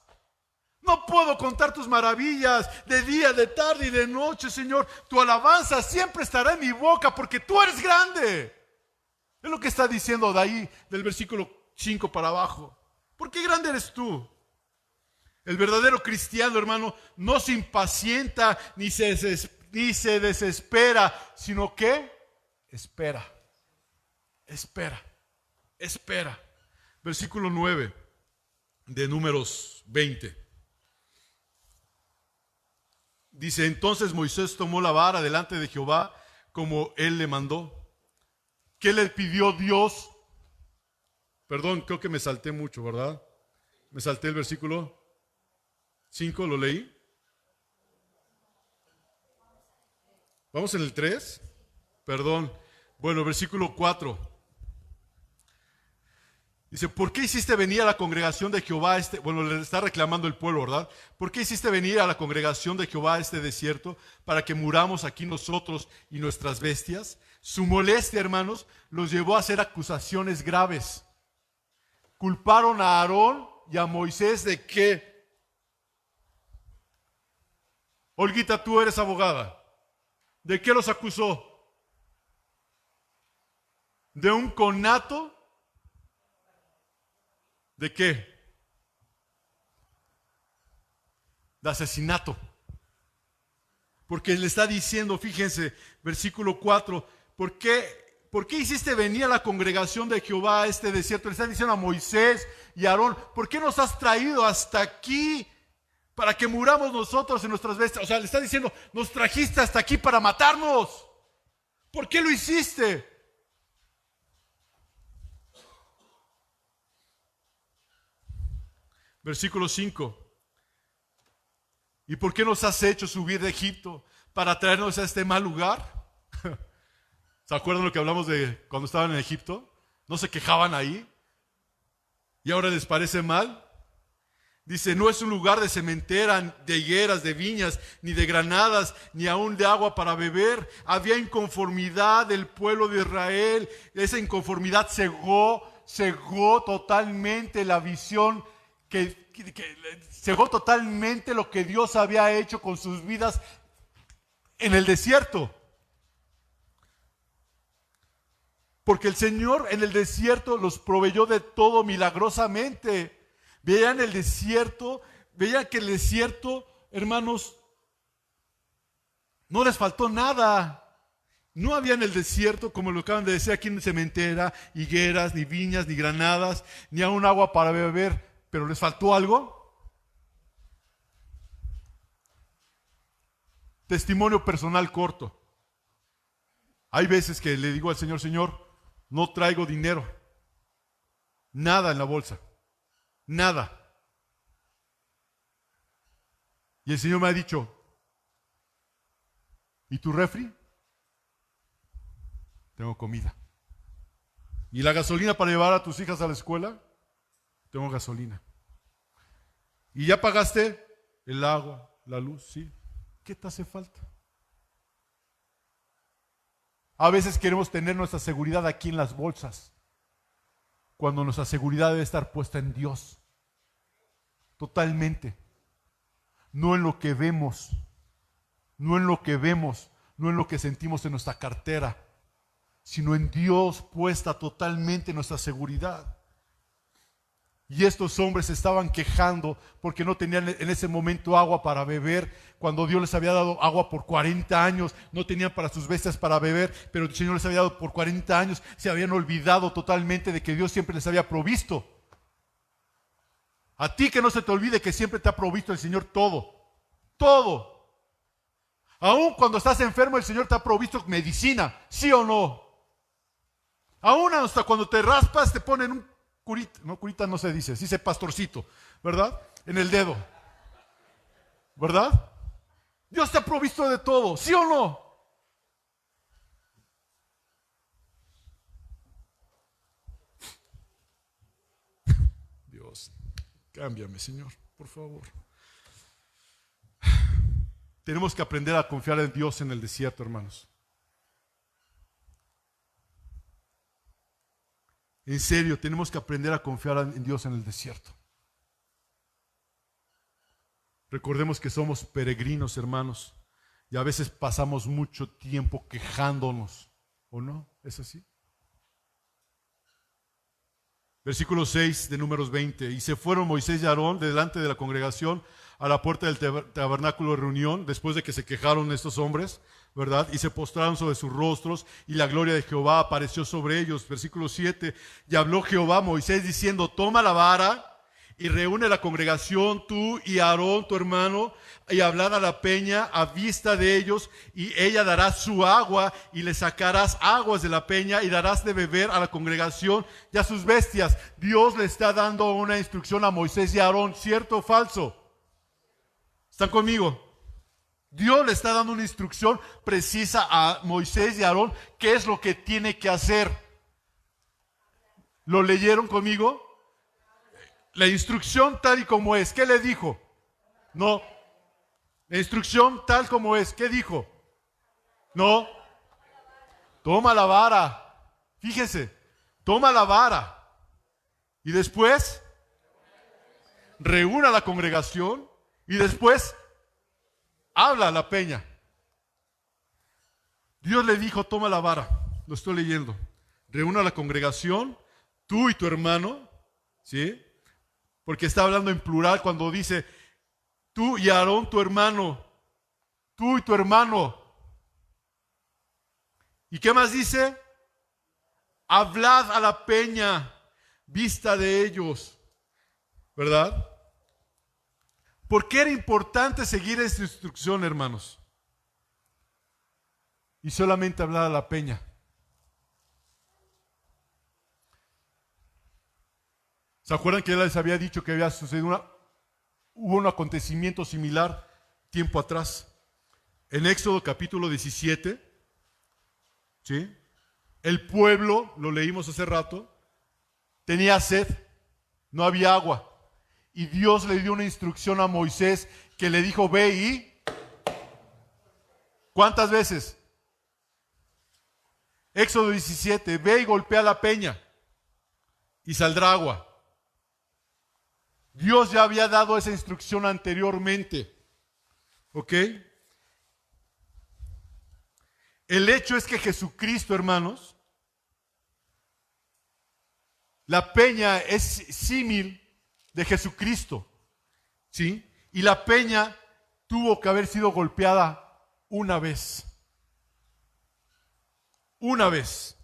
No puedo contar tus maravillas de día, de tarde y de noche, Señor. Tu alabanza siempre estará en mi boca porque tú eres grande. Es lo que está diciendo de ahí, del versículo 5 para abajo. ¿Por qué grande eres tú? El verdadero cristiano, hermano, no se impacienta ni se desespera, sino que espera. Versículo 9 de Números 20. Dice, entonces Moisés tomó la vara delante de Jehová como él le mandó. ¿Qué le pidió Dios? Perdón, creo que me salté mucho, ¿verdad? Me salté el versículo 5, ¿lo leí? ¿Vamos en el 3? Perdón. Bueno, versículo 4. Dice, ¿por qué hiciste venir a la congregación de Jehová Bueno, le está reclamando el pueblo, ¿verdad? ¿Por qué hiciste venir a la congregación de Jehová a este desierto para que muramos aquí nosotros y nuestras bestias? Su molestia, hermanos, los llevó a hacer acusaciones graves. Culparon a Aarón y a Moisés ¿de qué? Olguita, tú eres abogada. ¿De qué los acusó? ¿De un conato? ¿De qué? De asesinato. Porque le está diciendo, fíjense, versículo 4, ¿por qué hiciste venir a la congregación de Jehová a este desierto? Le están diciendo a Moisés y a Aarón, ¿por qué nos has traído hasta aquí para que muramos nosotros en nuestras bestias? O sea, le está diciendo, nos trajiste hasta aquí para matarnos. ¿Por qué lo hiciste? Versículo 5. ¿Y por qué nos has hecho subir de Egipto para traernos a este mal lugar? ¿Se acuerdan lo que hablamos de cuando estaban en Egipto? ¿No se quejaban ahí? ¿Y ahora les parece mal? Dice, no es un lugar de sementera, de higueras, de viñas, ni de granadas, ni aún de agua para beber. Había inconformidad del pueblo de Israel. Esa inconformidad cegó totalmente la visión, cegó totalmente lo que Dios había hecho con sus vidas en el desierto. Porque el Señor en el desierto los proveyó de todo milagrosamente. Veían el desierto, veían que el desierto, hermanos, no les faltó nada. No había en el desierto, como lo acaban de decir aquí, en cementera, higueras, ni viñas, ni granadas, ni aún agua para beber. ¿Pero les faltó algo? Testimonio personal corto. Hay veces que le digo al Señor, Señor, no traigo dinero. Nada en la bolsa. Nada. Y el Señor me ha dicho, ¿Y tu refri? Tengo comida. ¿Y la gasolina para llevar a tus hijas a la escuela? Tengo gasolina. ¿Y ya pagaste el agua, la luz? Sí. ¿Qué te hace falta? A veces queremos tener nuestra seguridad aquí en las bolsas, cuando nuestra seguridad debe estar puesta en Dios. Totalmente. No en lo que vemos, no en lo que sentimos en nuestra cartera, sino en Dios puesta totalmente nuestra seguridad. Y estos hombres estaban quejando porque no tenían en ese momento agua para beber, cuando Dios les había dado agua por 40 años, no tenían para sus bestias para beber, pero el Señor les había dado por 40 años, se habían olvidado totalmente de que Dios siempre les había provisto. A ti que no se te olvide que siempre te ha provisto el Señor todo, todo. Aún cuando estás enfermo el Señor te ha provisto medicina, ¿sí o no? Aún hasta cuando te raspas te ponen un curita, no, curita no se dice pastorcito, ¿verdad? En el dedo, ¿verdad? Dios te ha provisto de todo, ¿sí o no? Dios, cámbiame, Señor, por favor. Tenemos que aprender a confiar en Dios en el desierto, hermanos. En serio, tenemos que aprender a confiar en Dios en el desierto. Recordemos que somos peregrinos, hermanos, y a veces pasamos mucho tiempo quejándonos, ¿o no? ¿Es así? Versículo 6 de Números 20. Y se fueron Moisés y Aarón de delante de la congregación a la puerta del tabernáculo de reunión, después de que se quejaron estos hombres, ¿verdad? Y se postraron sobre sus rostros, y la gloria de Jehová apareció sobre ellos. Versículo 7. Y habló Jehová a Moisés diciendo: toma la vara y reúne la congregación, tú y Aarón tu hermano, y hablad a la peña a vista de ellos, y ella dará su agua, y le sacarás aguas de la peña, y darás de beber a la congregación y a sus bestias. Dios le está dando una instrucción a Moisés y a Aarón, ¿cierto o falso? ¿Están conmigo? Dios le está dando una instrucción precisa a Moisés y a Aarón, qué es lo que tiene que hacer. ¿Lo leyeron conmigo? La instrucción tal y como es, ¿qué le dijo? No. La instrucción tal como es, ¿qué dijo? No. Toma la vara. Fíjense, toma la vara. Y después, reúna la congregación. Y después, habla a la peña. Dios le dijo: toma la vara. Lo estoy leyendo. Reúna la congregación, tú y tu hermano, ¿sí? Porque está hablando en plural cuando dice tú y Aarón tu hermano, tú y tu hermano. ¿Y qué más dice? Hablad a la peña, vista de ellos, ¿verdad? ¿Por qué era importante seguir esta instrucción, hermanos? Y solamente hablar a la peña. ¿Se acuerdan que él les había dicho que había sucedido hubo un acontecimiento similar tiempo atrás? En Éxodo capítulo 17, ¿sí? El pueblo, lo leímos hace rato, tenía sed, no había agua. Y Dios le dio una instrucción a Moisés que le dijo: ve y... ¿Cuántas veces? Éxodo 17, ve y golpea la peña y saldrá agua. Dios ya había dado esa instrucción anteriormente. ¿Ok? El hecho es que Jesucristo, hermanos, la peña es símil de Jesucristo, ¿sí? Y la peña tuvo que haber sido golpeada una vez. Una vez.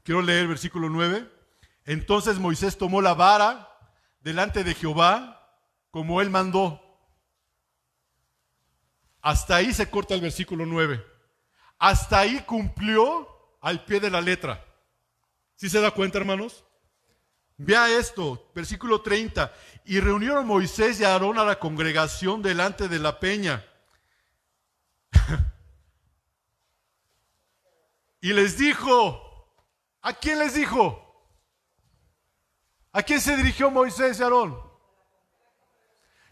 Quiero leer el versículo 9. Entonces Moisés tomó la vara delante de Jehová, como él mandó. Hasta ahí se corta el versículo 9. Hasta ahí cumplió al pie de la letra. ¿Sí se da cuenta, hermanos? Vea esto, versículo 30. Y reunieron Moisés y Aarón a la congregación delante de la peña. Y les dijo, ¿a quién les dijo? ¿A quién se dirigió Moisés y Aarón?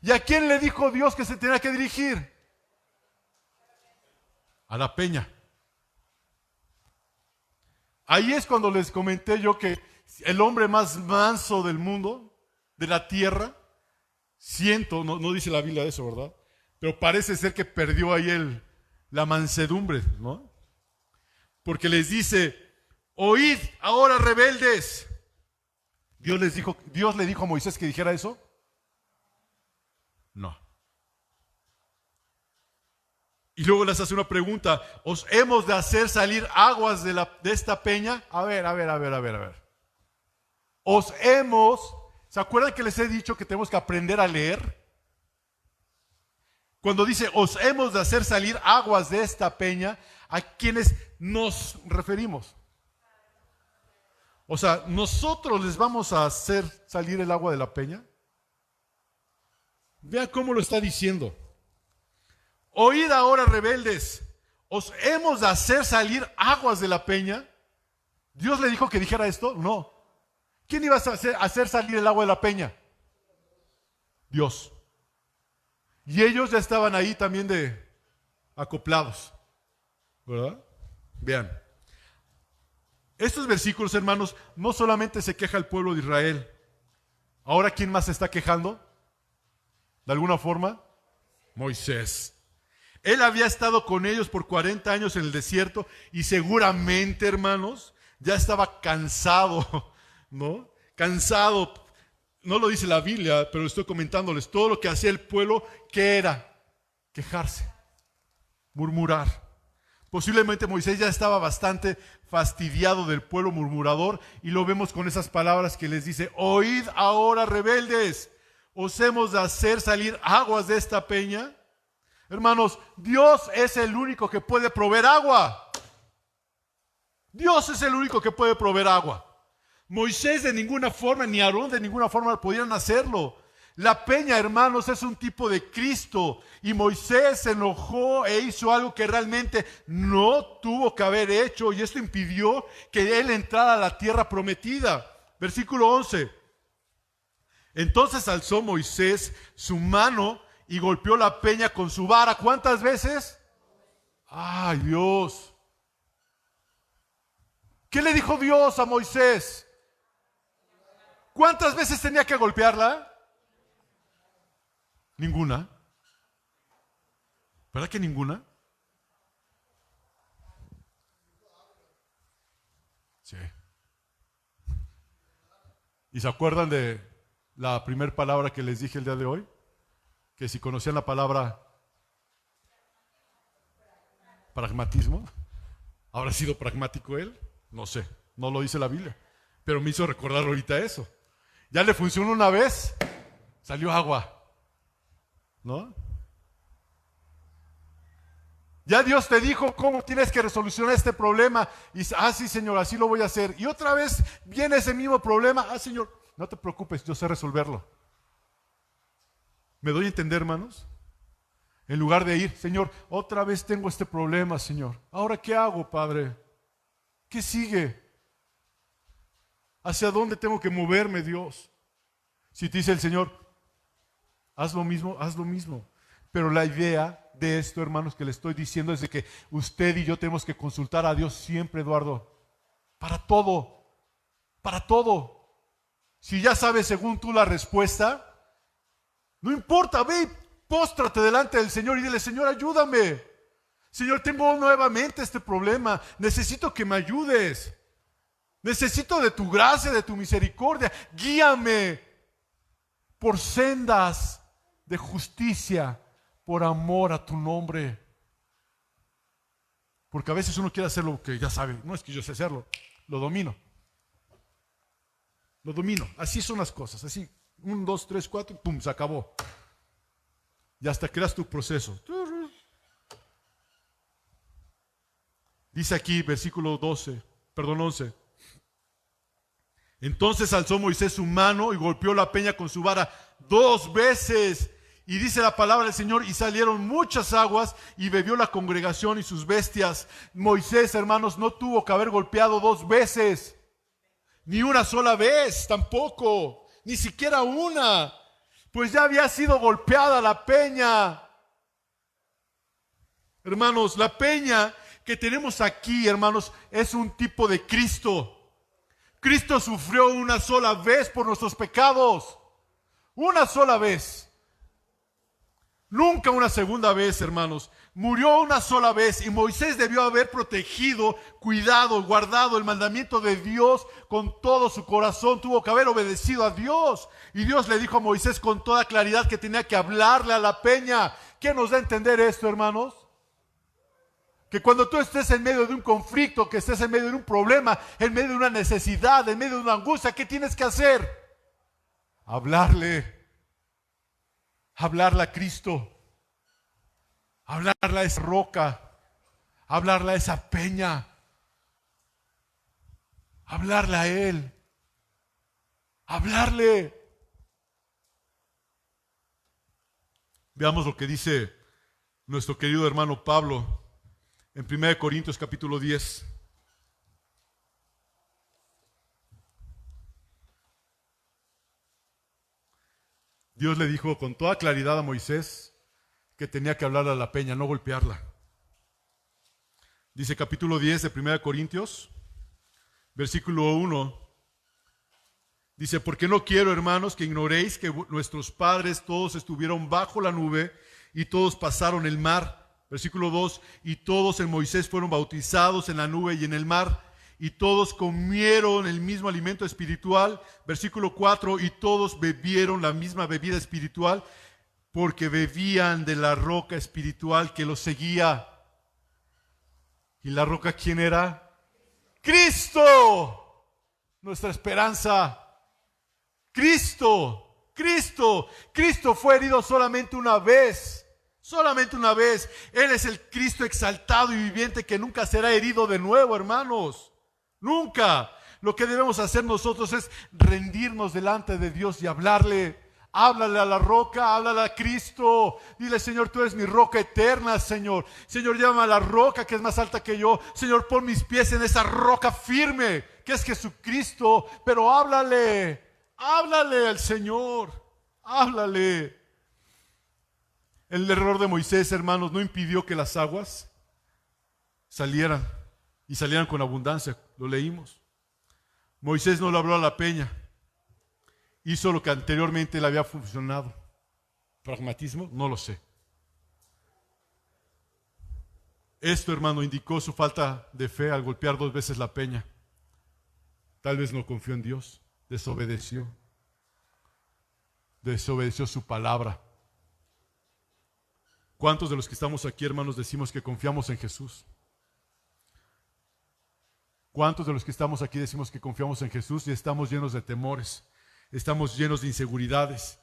¿Y a quién le dijo Dios que se tenía que dirigir? A la peña. Ahí es cuando les comenté yo que el hombre más manso del mundo, de la tierra, no dice la Biblia eso, ¿verdad? Pero parece ser que perdió ahí la mansedumbre, ¿no? Porque les dice, oíd ahora rebeldes. Dios le dijo a Moisés que dijera eso. No. Y luego les hace una pregunta, ¿os hemos de hacer salir aguas de esta peña? A ver. ¿Se acuerdan que les he dicho que tenemos que aprender a leer? Cuando dice, os hemos de hacer salir aguas de esta peña, ¿a quiénes nos referimos? O sea, ¿nosotros les vamos a hacer salir el agua de la peña? Vean cómo lo está diciendo. Oíd ahora, rebeldes, ¿os hemos de hacer salir aguas de la peña? ¿Dios le dijo que dijera esto? No. ¿Quién iba a hacer salir el agua de la peña? Dios. Y ellos ya estaban ahí también acoplados, ¿verdad? Vean. Estos versículos, hermanos, no solamente se queja el pueblo de Israel. Ahora, ¿quién más se está quejando? ¿De alguna forma? Moisés. Él había estado con ellos por 40 años en el desierto y seguramente, hermanos, ya estaba cansado, ¿no? Cansado. No lo dice la Biblia, pero estoy comentándoles. Todo lo que hacía el pueblo, ¿qué era? Quejarse, murmurar. Posiblemente Moisés ya estaba bastante fastidiado del pueblo murmurador y lo vemos con esas palabras que les dice, oíd ahora, rebeldes, ¿os hemos de hacer salir aguas de esta peña? Hermanos, Dios es el único que puede proveer agua. Dios es el único que puede proveer agua. Moisés de ninguna forma, ni Aarón de ninguna forma pudieran hacerlo. La peña, hermanos, es un tipo de Cristo. Y Moisés se enojó e hizo algo que realmente no tuvo que haber hecho. Y esto impidió que él entrara a la tierra prometida. Versículo 11. Entonces alzó Moisés su mano y golpeó la peña con su vara. ¿Cuántas veces? ¡Ay, Dios! ¿Qué le dijo Dios a Moisés? ¿Cuántas veces tenía que golpearla? Ninguna. ¿Verdad que ninguna? Sí. ¿Y se acuerdan de la primera palabra que les dije el día de hoy? Que si conocían la palabra pragmatismo, ¿habrá sido pragmático él? No sé, no lo dice la Biblia, pero me hizo recordar ahorita eso. Ya le funcionó una vez, salió agua, ¿no? Ya Dios te dijo cómo tienes que resolucionar este problema. Y dice, sí, Señor, así lo voy a hacer. Y otra vez viene ese mismo problema. Señor, no te preocupes, yo sé resolverlo. ¿Me doy a entender, hermanos? En lugar de ir, Señor, otra vez tengo este problema, Señor. ¿Ahora qué hago, Padre? ¿Qué sigue? ¿Hacia dónde tengo que moverme, Dios? Si te dice el Señor, haz lo mismo, haz lo mismo. Pero la idea de esto, hermanos, que le estoy diciendo es de que usted y yo tenemos que consultar a Dios siempre, Eduardo. Para todo. Para todo. Si ya sabes según tú la respuesta, no importa, ve y póstrate delante del Señor y dile, Señor, ayúdame. Señor, tengo nuevamente este problema. Necesito que me ayudes. Necesito de tu gracia, de tu misericordia. Guíame por sendas de justicia, por amor a tu nombre. Porque a veces uno quiere hacer lo que ya sabe. No es que yo sé hacerlo, lo domino. Lo domino. Así son las cosas. Así, 1, 2, 3, 4, pum, se acabó. Y hasta creas tu proceso. Dice aquí, versículo 11. Entonces alzó Moisés su mano y golpeó la peña con su vara 2 veces. Y dice la palabra del Señor, y salieron muchas aguas, y bebió la congregación y sus bestias. Moisés, hermanos, no tuvo que haber golpeado 2 veces, ni una sola vez tampoco, ni siquiera una, pues ya había sido golpeada la peña. Hermanos, la peña que tenemos aquí, hermanos, es un tipo de Cristo. Cristo sufrió una sola vez por nuestros pecados, una sola vez. Nunca una segunda vez, hermanos. Murió una sola vez y Moisés debió haber protegido, cuidado, guardado el mandamiento de Dios con todo su corazón. Tuvo que haber obedecido a Dios. Y Dios le dijo a Moisés con toda claridad que tenía que hablarle a la peña. ¿Qué nos da a entender esto, hermanos? Que cuando tú estés en medio de un conflicto, que estés en medio de un problema, en medio de una necesidad, en medio de una angustia, ¿qué tienes que hacer? Hablarle a Cristo, hablarle a esa roca, hablarle a esa peña, hablarle a Él, hablarle. Veamos lo que dice nuestro querido hermano Pablo en 1 Corintios capítulo 10. Dios le dijo con toda claridad a Moisés que tenía que hablarle a la peña, no golpearla. Dice capítulo 10 de 1 Corintios, versículo 1. Dice, porque no quiero, hermanos, que ignoréis que nuestros padres todos estuvieron bajo la nube y todos pasaron el mar. Versículo 2, y todos en Moisés fueron bautizados en la nube y en el mar. Y todos comieron el mismo alimento espiritual. Versículo 4, y todos bebieron la misma bebida espiritual, porque bebían de la roca espiritual que los seguía. ¿Y la roca quién era? Cristo, nuestra esperanza. Cristo fue herido solamente una vez. Solamente una vez. Él es el Cristo exaltado y viviente que nunca será herido de nuevo, hermanos. Nunca. Lo que debemos hacer nosotros es rendirnos delante de Dios y hablarle. Háblale a la roca, háblale a Cristo. Dile, Señor, tú eres mi roca eterna, Señor. Señor, llévame a la roca que es más alta que yo. Señor, pon mis pies en esa roca firme que es Jesucristo. Pero háblale al Señor. Háblale. El error de Moisés, hermanos, no impidió que las aguas salieran y salieran con abundancia. Lo leímos. Moisés no le habló a la peña. Hizo lo que anteriormente le había funcionado. ¿Pragmatismo? No lo sé. Esto, hermano, indicó su falta de fe al golpear 2 veces la peña. Tal vez no confió en Dios. Desobedeció su palabra. ¿Cuántos de los que estamos aquí, hermanos, decimos que confiamos en Jesús? ¿Cuántos de los que estamos aquí decimos que confiamos en Jesús y estamos llenos de temores? Estamos llenos de inseguridades.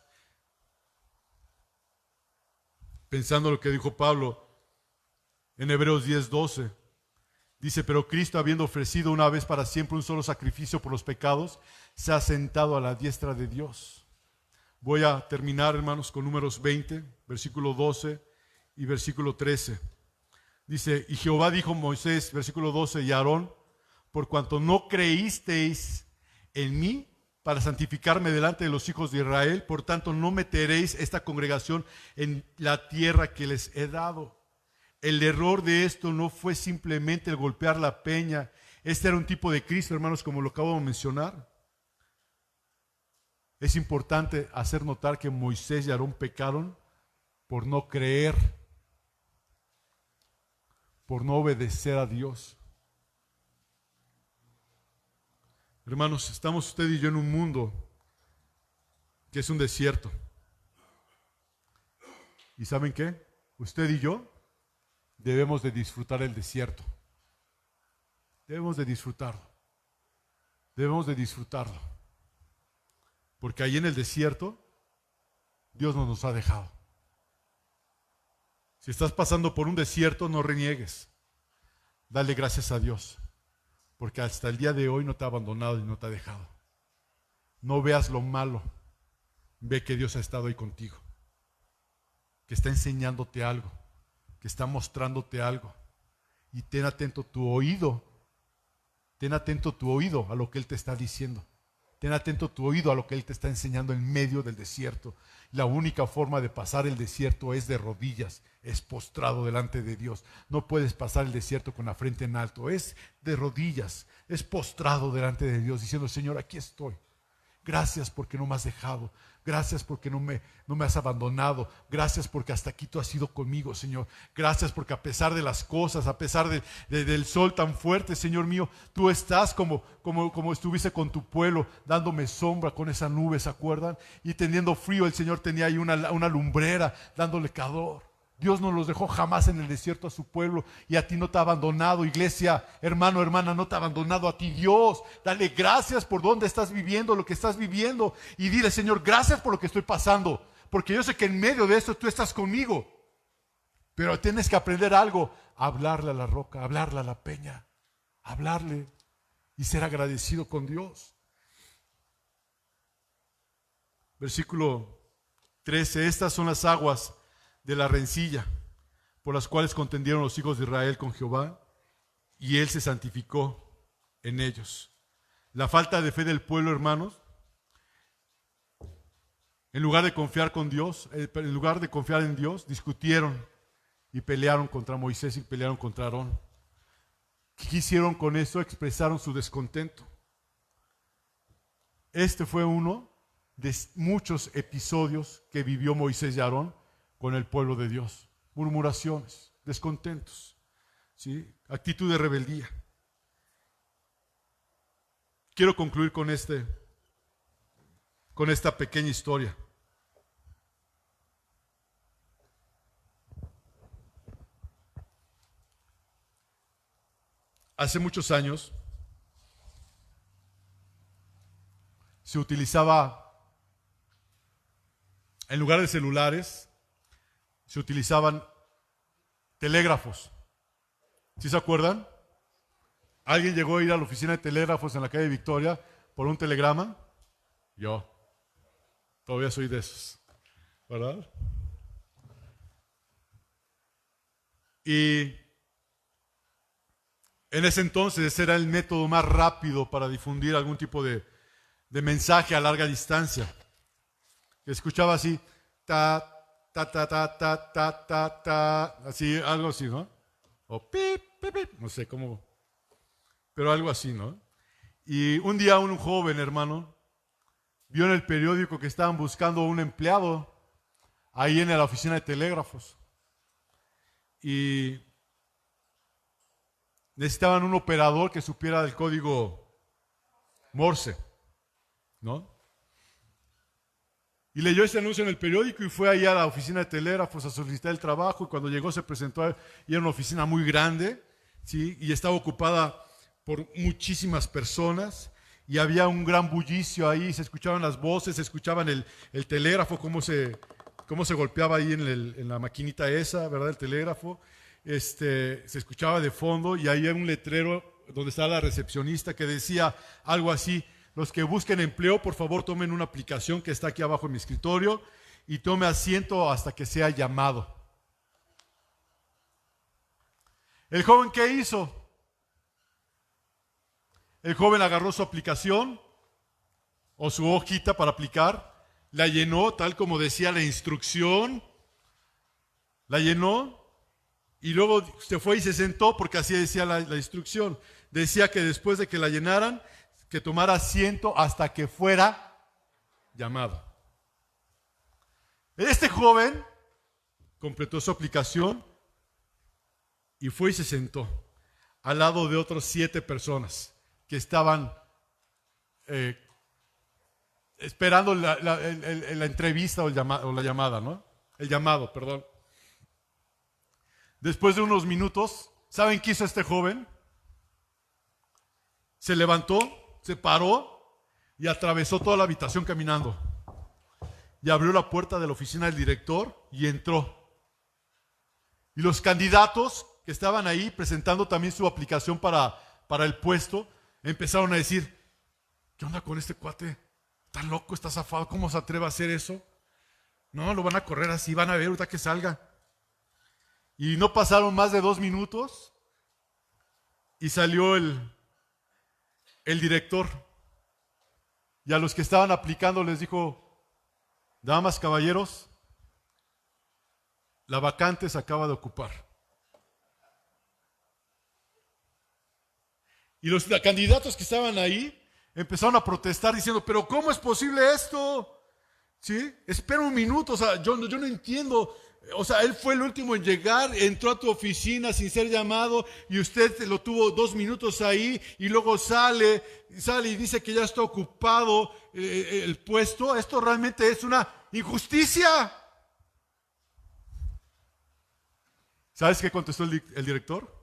Pensando lo que dijo Pablo en Hebreos 10:12. Dice, pero Cristo, habiendo ofrecido una vez para siempre un solo sacrificio por los pecados, se ha sentado a la diestra de Dios. Voy a terminar, hermanos, con Números 20, versículo 12 y versículo 13. Dice, y Jehová dijo a Moisés, versículo 12, y a Aarón, por cuanto no creísteis en mí para santificarme delante de los hijos de Israel, por tanto no meteréis esta congregación en la tierra que les he dado. El error de esto no fue simplemente el golpear la peña. Este era un tipo de Cristo, hermanos, como lo acabo de mencionar. Es importante hacer notar que Moisés y Aarón pecaron por no creer, por no obedecer a Dios. Hermanos, estamos usted y yo en un mundo que es un desierto. ¿Y saben qué? Usted y yo debemos de disfrutar el desierto. Debemos de disfrutarlo. Debemos de disfrutarlo. Porque ahí en el desierto, Dios no nos ha dejado. Si estás pasando por un desierto, no reniegues. Dale gracias a Dios. Porque hasta el día de hoy no te ha abandonado y no te ha dejado. No veas lo malo. Ve que Dios ha estado ahí contigo. que está enseñándote algo, que está mostrándote algo. Y ten atento tu oído a lo que Él te está diciendo. Ten atento tu oído a lo que Él te está enseñando en medio del desierto. La única forma de pasar el desierto es de rodillas, es postrado delante de Dios. No puedes pasar el desierto con la frente en alto, es de rodillas, es postrado delante de Dios, diciendo: Señor, aquí estoy. Gracias porque no me has dejado. Gracias porque no me has abandonado. Gracias porque hasta aquí tú has sido conmigo, Señor. Gracias porque a pesar de las cosas, a pesar del sol tan fuerte, Señor mío, tú estás como estuviste con tu pueblo, dándome sombra con esa nube, ¿se acuerdan? Y teniendo frío, el Señor tenía ahí una lumbrera dándole calor. Dios no los dejó jamás en el desierto a su pueblo, y a ti no te ha abandonado, iglesia, hermano, hermana, no te ha abandonado a ti Dios. Dale gracias por donde estás viviendo, lo que estás viviendo, y dile: Señor, gracias por lo que estoy pasando, porque yo sé que en medio de esto tú estás conmigo. Pero tienes que aprender algo: hablarle a la roca, hablarle a la peña, hablarle y ser agradecido con Dios. Versículo 13: estas son las aguas de la rencilla, por las cuales contendieron los hijos de Israel con Jehová, y Él se santificó en ellos. La falta de fe del pueblo, hermanos, en lugar de confiar con Dios, en lugar de confiar en Dios, discutieron y pelearon contra Moisés y pelearon contra Aarón. ¿Qué hicieron con eso? Expresaron su descontento. Este fue uno de muchos episodios que vivió Moisés y Aarón con el pueblo de Dios. Murmuraciones, descontentos, ¿sí? Actitud de rebeldía. Quiero concluir con esta pequeña historia. Hace muchos años se utilizaba, en lugar de celulares, se utilizaban telégrafos. ¿Sí se acuerdan? ¿Alguien llegó a ir a la oficina de telégrafos en la calle Victoria por un telegrama? Yo. Todavía soy de esos, ¿verdad? Y en ese entonces ese era el método más rápido para difundir algún tipo de mensaje a larga distancia. Escuchaba así: ta, ta, ta, ta, ta, ta, ta, ta, así, algo así, ¿no? O pip, pip, pip, no sé cómo, pero algo así, ¿no? Y un día un joven, hermano, vio en el periódico que estaban buscando un empleado ahí en la oficina de telégrafos, y necesitaban un operador que supiera del código Morse, ¿no? Y leyó ese anuncio en el periódico y fue ahí a la oficina de telégrafos a solicitar el trabajo, y cuando llegó se presentó, y era una oficina muy grande, ¿sí? Y estaba ocupada por muchísimas personas, y había un gran bullicio ahí, se escuchaban las voces, se escuchaban el telégrafo, cómo se golpeaba ahí en la maquinita esa, ¿verdad? El telégrafo, se escuchaba de fondo, y ahí había un letrero donde estaba la recepcionista que decía algo así: los que busquen empleo, por favor, tomen una aplicación que está aquí abajo en mi escritorio y tome asiento hasta que sea llamado. ¿El joven qué hizo? El joven agarró su aplicación o su hojita para aplicar, la llenó tal como decía la instrucción, la llenó y luego se fue y se sentó, porque así decía la instrucción. Decía que después de que la llenaran, que tomara asiento hasta que fuera llamado. Este joven completó su aplicación y fue y se sentó al lado de otras 7 personas que estaban esperando la entrevista o la llamada, ¿no? El llamado, perdón. Después de unos minutos, ¿saben qué hizo este joven? Se levantó, se paró y atravesó toda la habitación caminando. Y abrió la puerta de la oficina del director y entró. Y los candidatos que estaban ahí presentando también su aplicación para el puesto, empezaron a decir: ¿qué onda con este cuate? ¿Está loco? ¿Está zafado? ¿Cómo se atreve a hacer eso? No, lo van a correr así, van a ver ahorita que salga. Y no pasaron más de 2 minutos y salió el director. Y a los que estaban aplicando les dijo: damas, caballeros, la vacante se acaba de ocupar. Y los candidatos que estaban ahí empezaron a protestar diciendo: pero ¿cómo es posible esto? ¿Sí? Espera un minuto, o sea, yo no entiendo. O sea, él fue el último en llegar, entró a tu oficina sin ser llamado y usted lo tuvo 2 minutos ahí y luego sale y dice que ya está ocupado el puesto. Esto realmente es una injusticia. ¿Sabes qué contestó el director?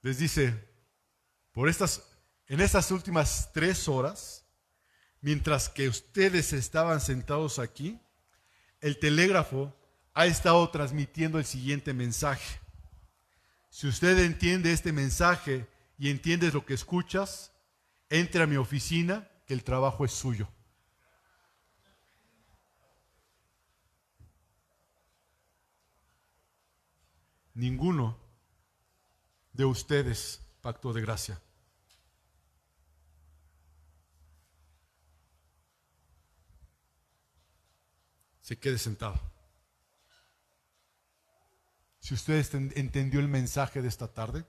Les dice: en estas últimas 3 horas, mientras que ustedes estaban sentados aquí, el telégrafo ha estado transmitiendo el siguiente mensaje. Si usted entiende este mensaje y entiendes lo que escuchas, entre a mi oficina, que el trabajo es suyo. Ninguno de ustedes pacto de gracia. Se quede sentado. Si usted entendió el mensaje de esta tarde,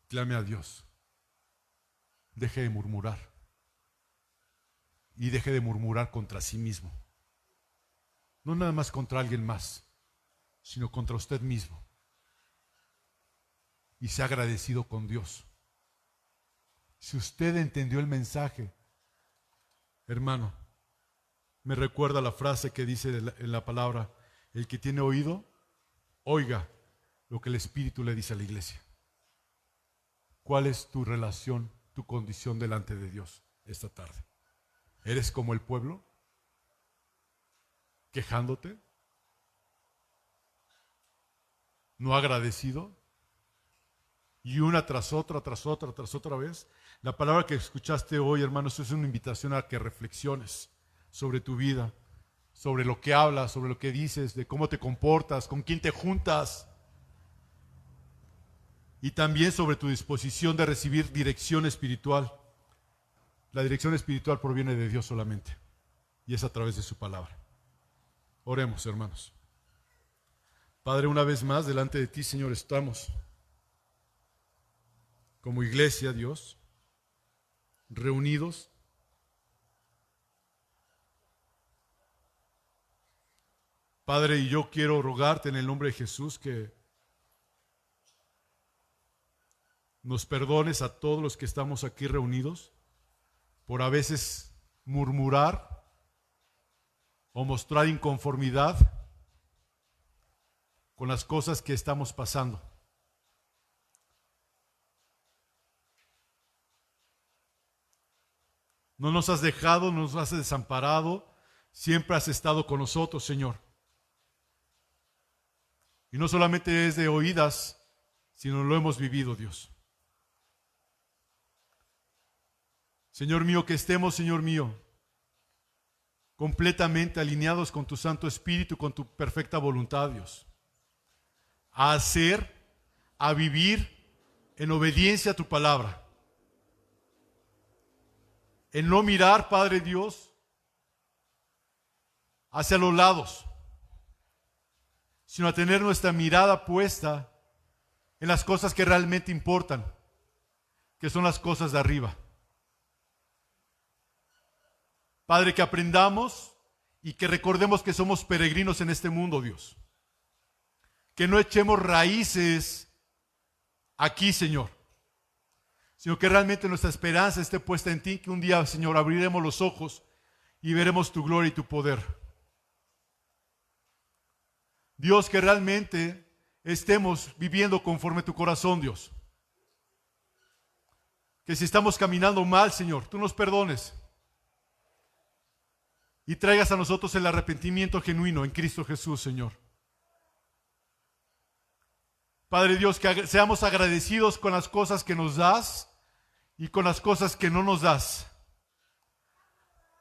clame a Dios. Deje de murmurar. Y deje de murmurar contra sí mismo. No nada más contra alguien más, sino contra usted mismo. Y sea agradecido con Dios. Si usted entendió el mensaje, hermano, me recuerda la frase que dice en la palabra: el que tiene oído, oiga lo que el Espíritu le dice a la iglesia. ¿Cuál es tu relación, tu condición delante de Dios esta tarde? ¿Eres como el pueblo? ¿Quejándote? ¿No agradecido? Y una tras otra vez. La palabra que escuchaste hoy, hermanos, es una invitación a que reflexiones sobre tu vida, sobre lo que hablas, sobre lo que dices, de cómo te comportas, con quién te juntas. Y también sobre tu disposición de recibir dirección espiritual. La dirección espiritual proviene de Dios solamente. Y es a través de su palabra. Oremos, hermanos. Padre, una vez más, delante de ti, Señor, estamos como iglesia, Dios, reunidos. Padre, y yo quiero rogarte en el nombre de Jesús que nos perdones a todos los que estamos aquí reunidos por a veces murmurar o mostrar inconformidad con las cosas que estamos pasando. No nos has dejado, no nos has desamparado, siempre has estado con nosotros, Señor. Y no solamente es de oídas, sino lo hemos vivido, Dios. Señor mío, que estemos, Señor mío, completamente alineados con tu Santo Espíritu, con tu perfecta voluntad, Dios. A hacer, a vivir en obediencia a tu palabra. En no mirar, Padre Dios, hacia los lados, sino a tener nuestra mirada puesta en las cosas que realmente importan, que son las cosas de arriba. Padre, que aprendamos y que recordemos que somos peregrinos en este mundo, Dios. Que no echemos raíces aquí, Señor, sino que realmente nuestra esperanza esté puesta en ti, que un día, Señor, abriremos los ojos y veremos tu gloria y tu poder. Dios, que realmente estemos viviendo conforme tu corazón, Dios. Que si estamos caminando mal, Señor, tú nos perdones y traigas a nosotros el arrepentimiento genuino en Cristo Jesús, Señor. Padre Dios, que seamos agradecidos con las cosas que nos das y con las cosas que no nos das.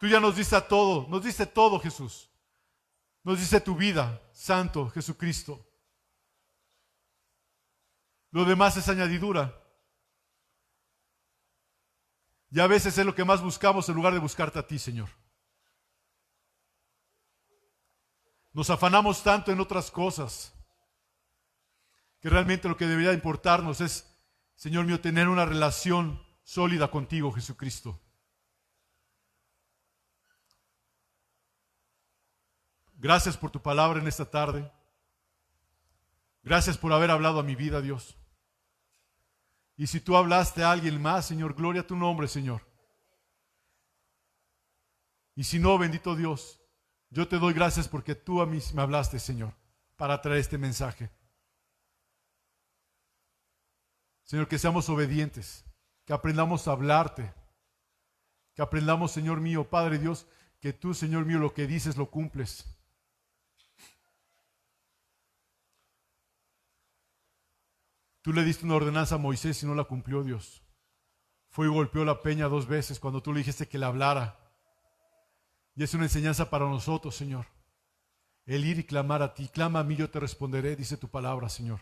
Tú ya nos diste todo, nos diste todo, Jesús. Nos diste tu vida, Santo Jesucristo. Lo demás es añadidura. Y a veces es lo que más buscamos en lugar de buscarte a ti, Señor. Nos afanamos tanto en otras cosas que realmente lo que debería importarnos es, Señor mío, tener una relación sólida contigo, Jesucristo. Gracias por tu palabra en esta tarde. Gracias por haber hablado a mi vida, Dios. Y si tú hablaste a alguien más, Señor, gloria a tu nombre, Señor. Y si no, bendito Dios, yo te doy gracias porque tú a mí me hablaste, Señor, para traer este mensaje. Señor, que seamos obedientes, que aprendamos a hablarte, que aprendamos, Señor mío, Padre Dios, que tú, Señor mío, lo que dices lo cumples. Tú le diste una ordenanza a Moisés y no la cumplió, Dios. Fue y golpeó la peña 2 veces cuando tú le dijiste que le hablara. Y es una enseñanza para nosotros, Señor. El ir y clamar a ti. Clama a mí, yo te responderé, dice tu palabra, Señor.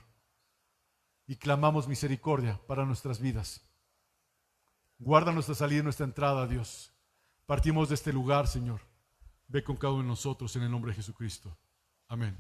Y clamamos misericordia para nuestras vidas. Guarda nuestra salida y nuestra entrada, Dios. Partimos de este lugar, Señor. Ve con cada uno de nosotros en el nombre de Jesucristo. Amén.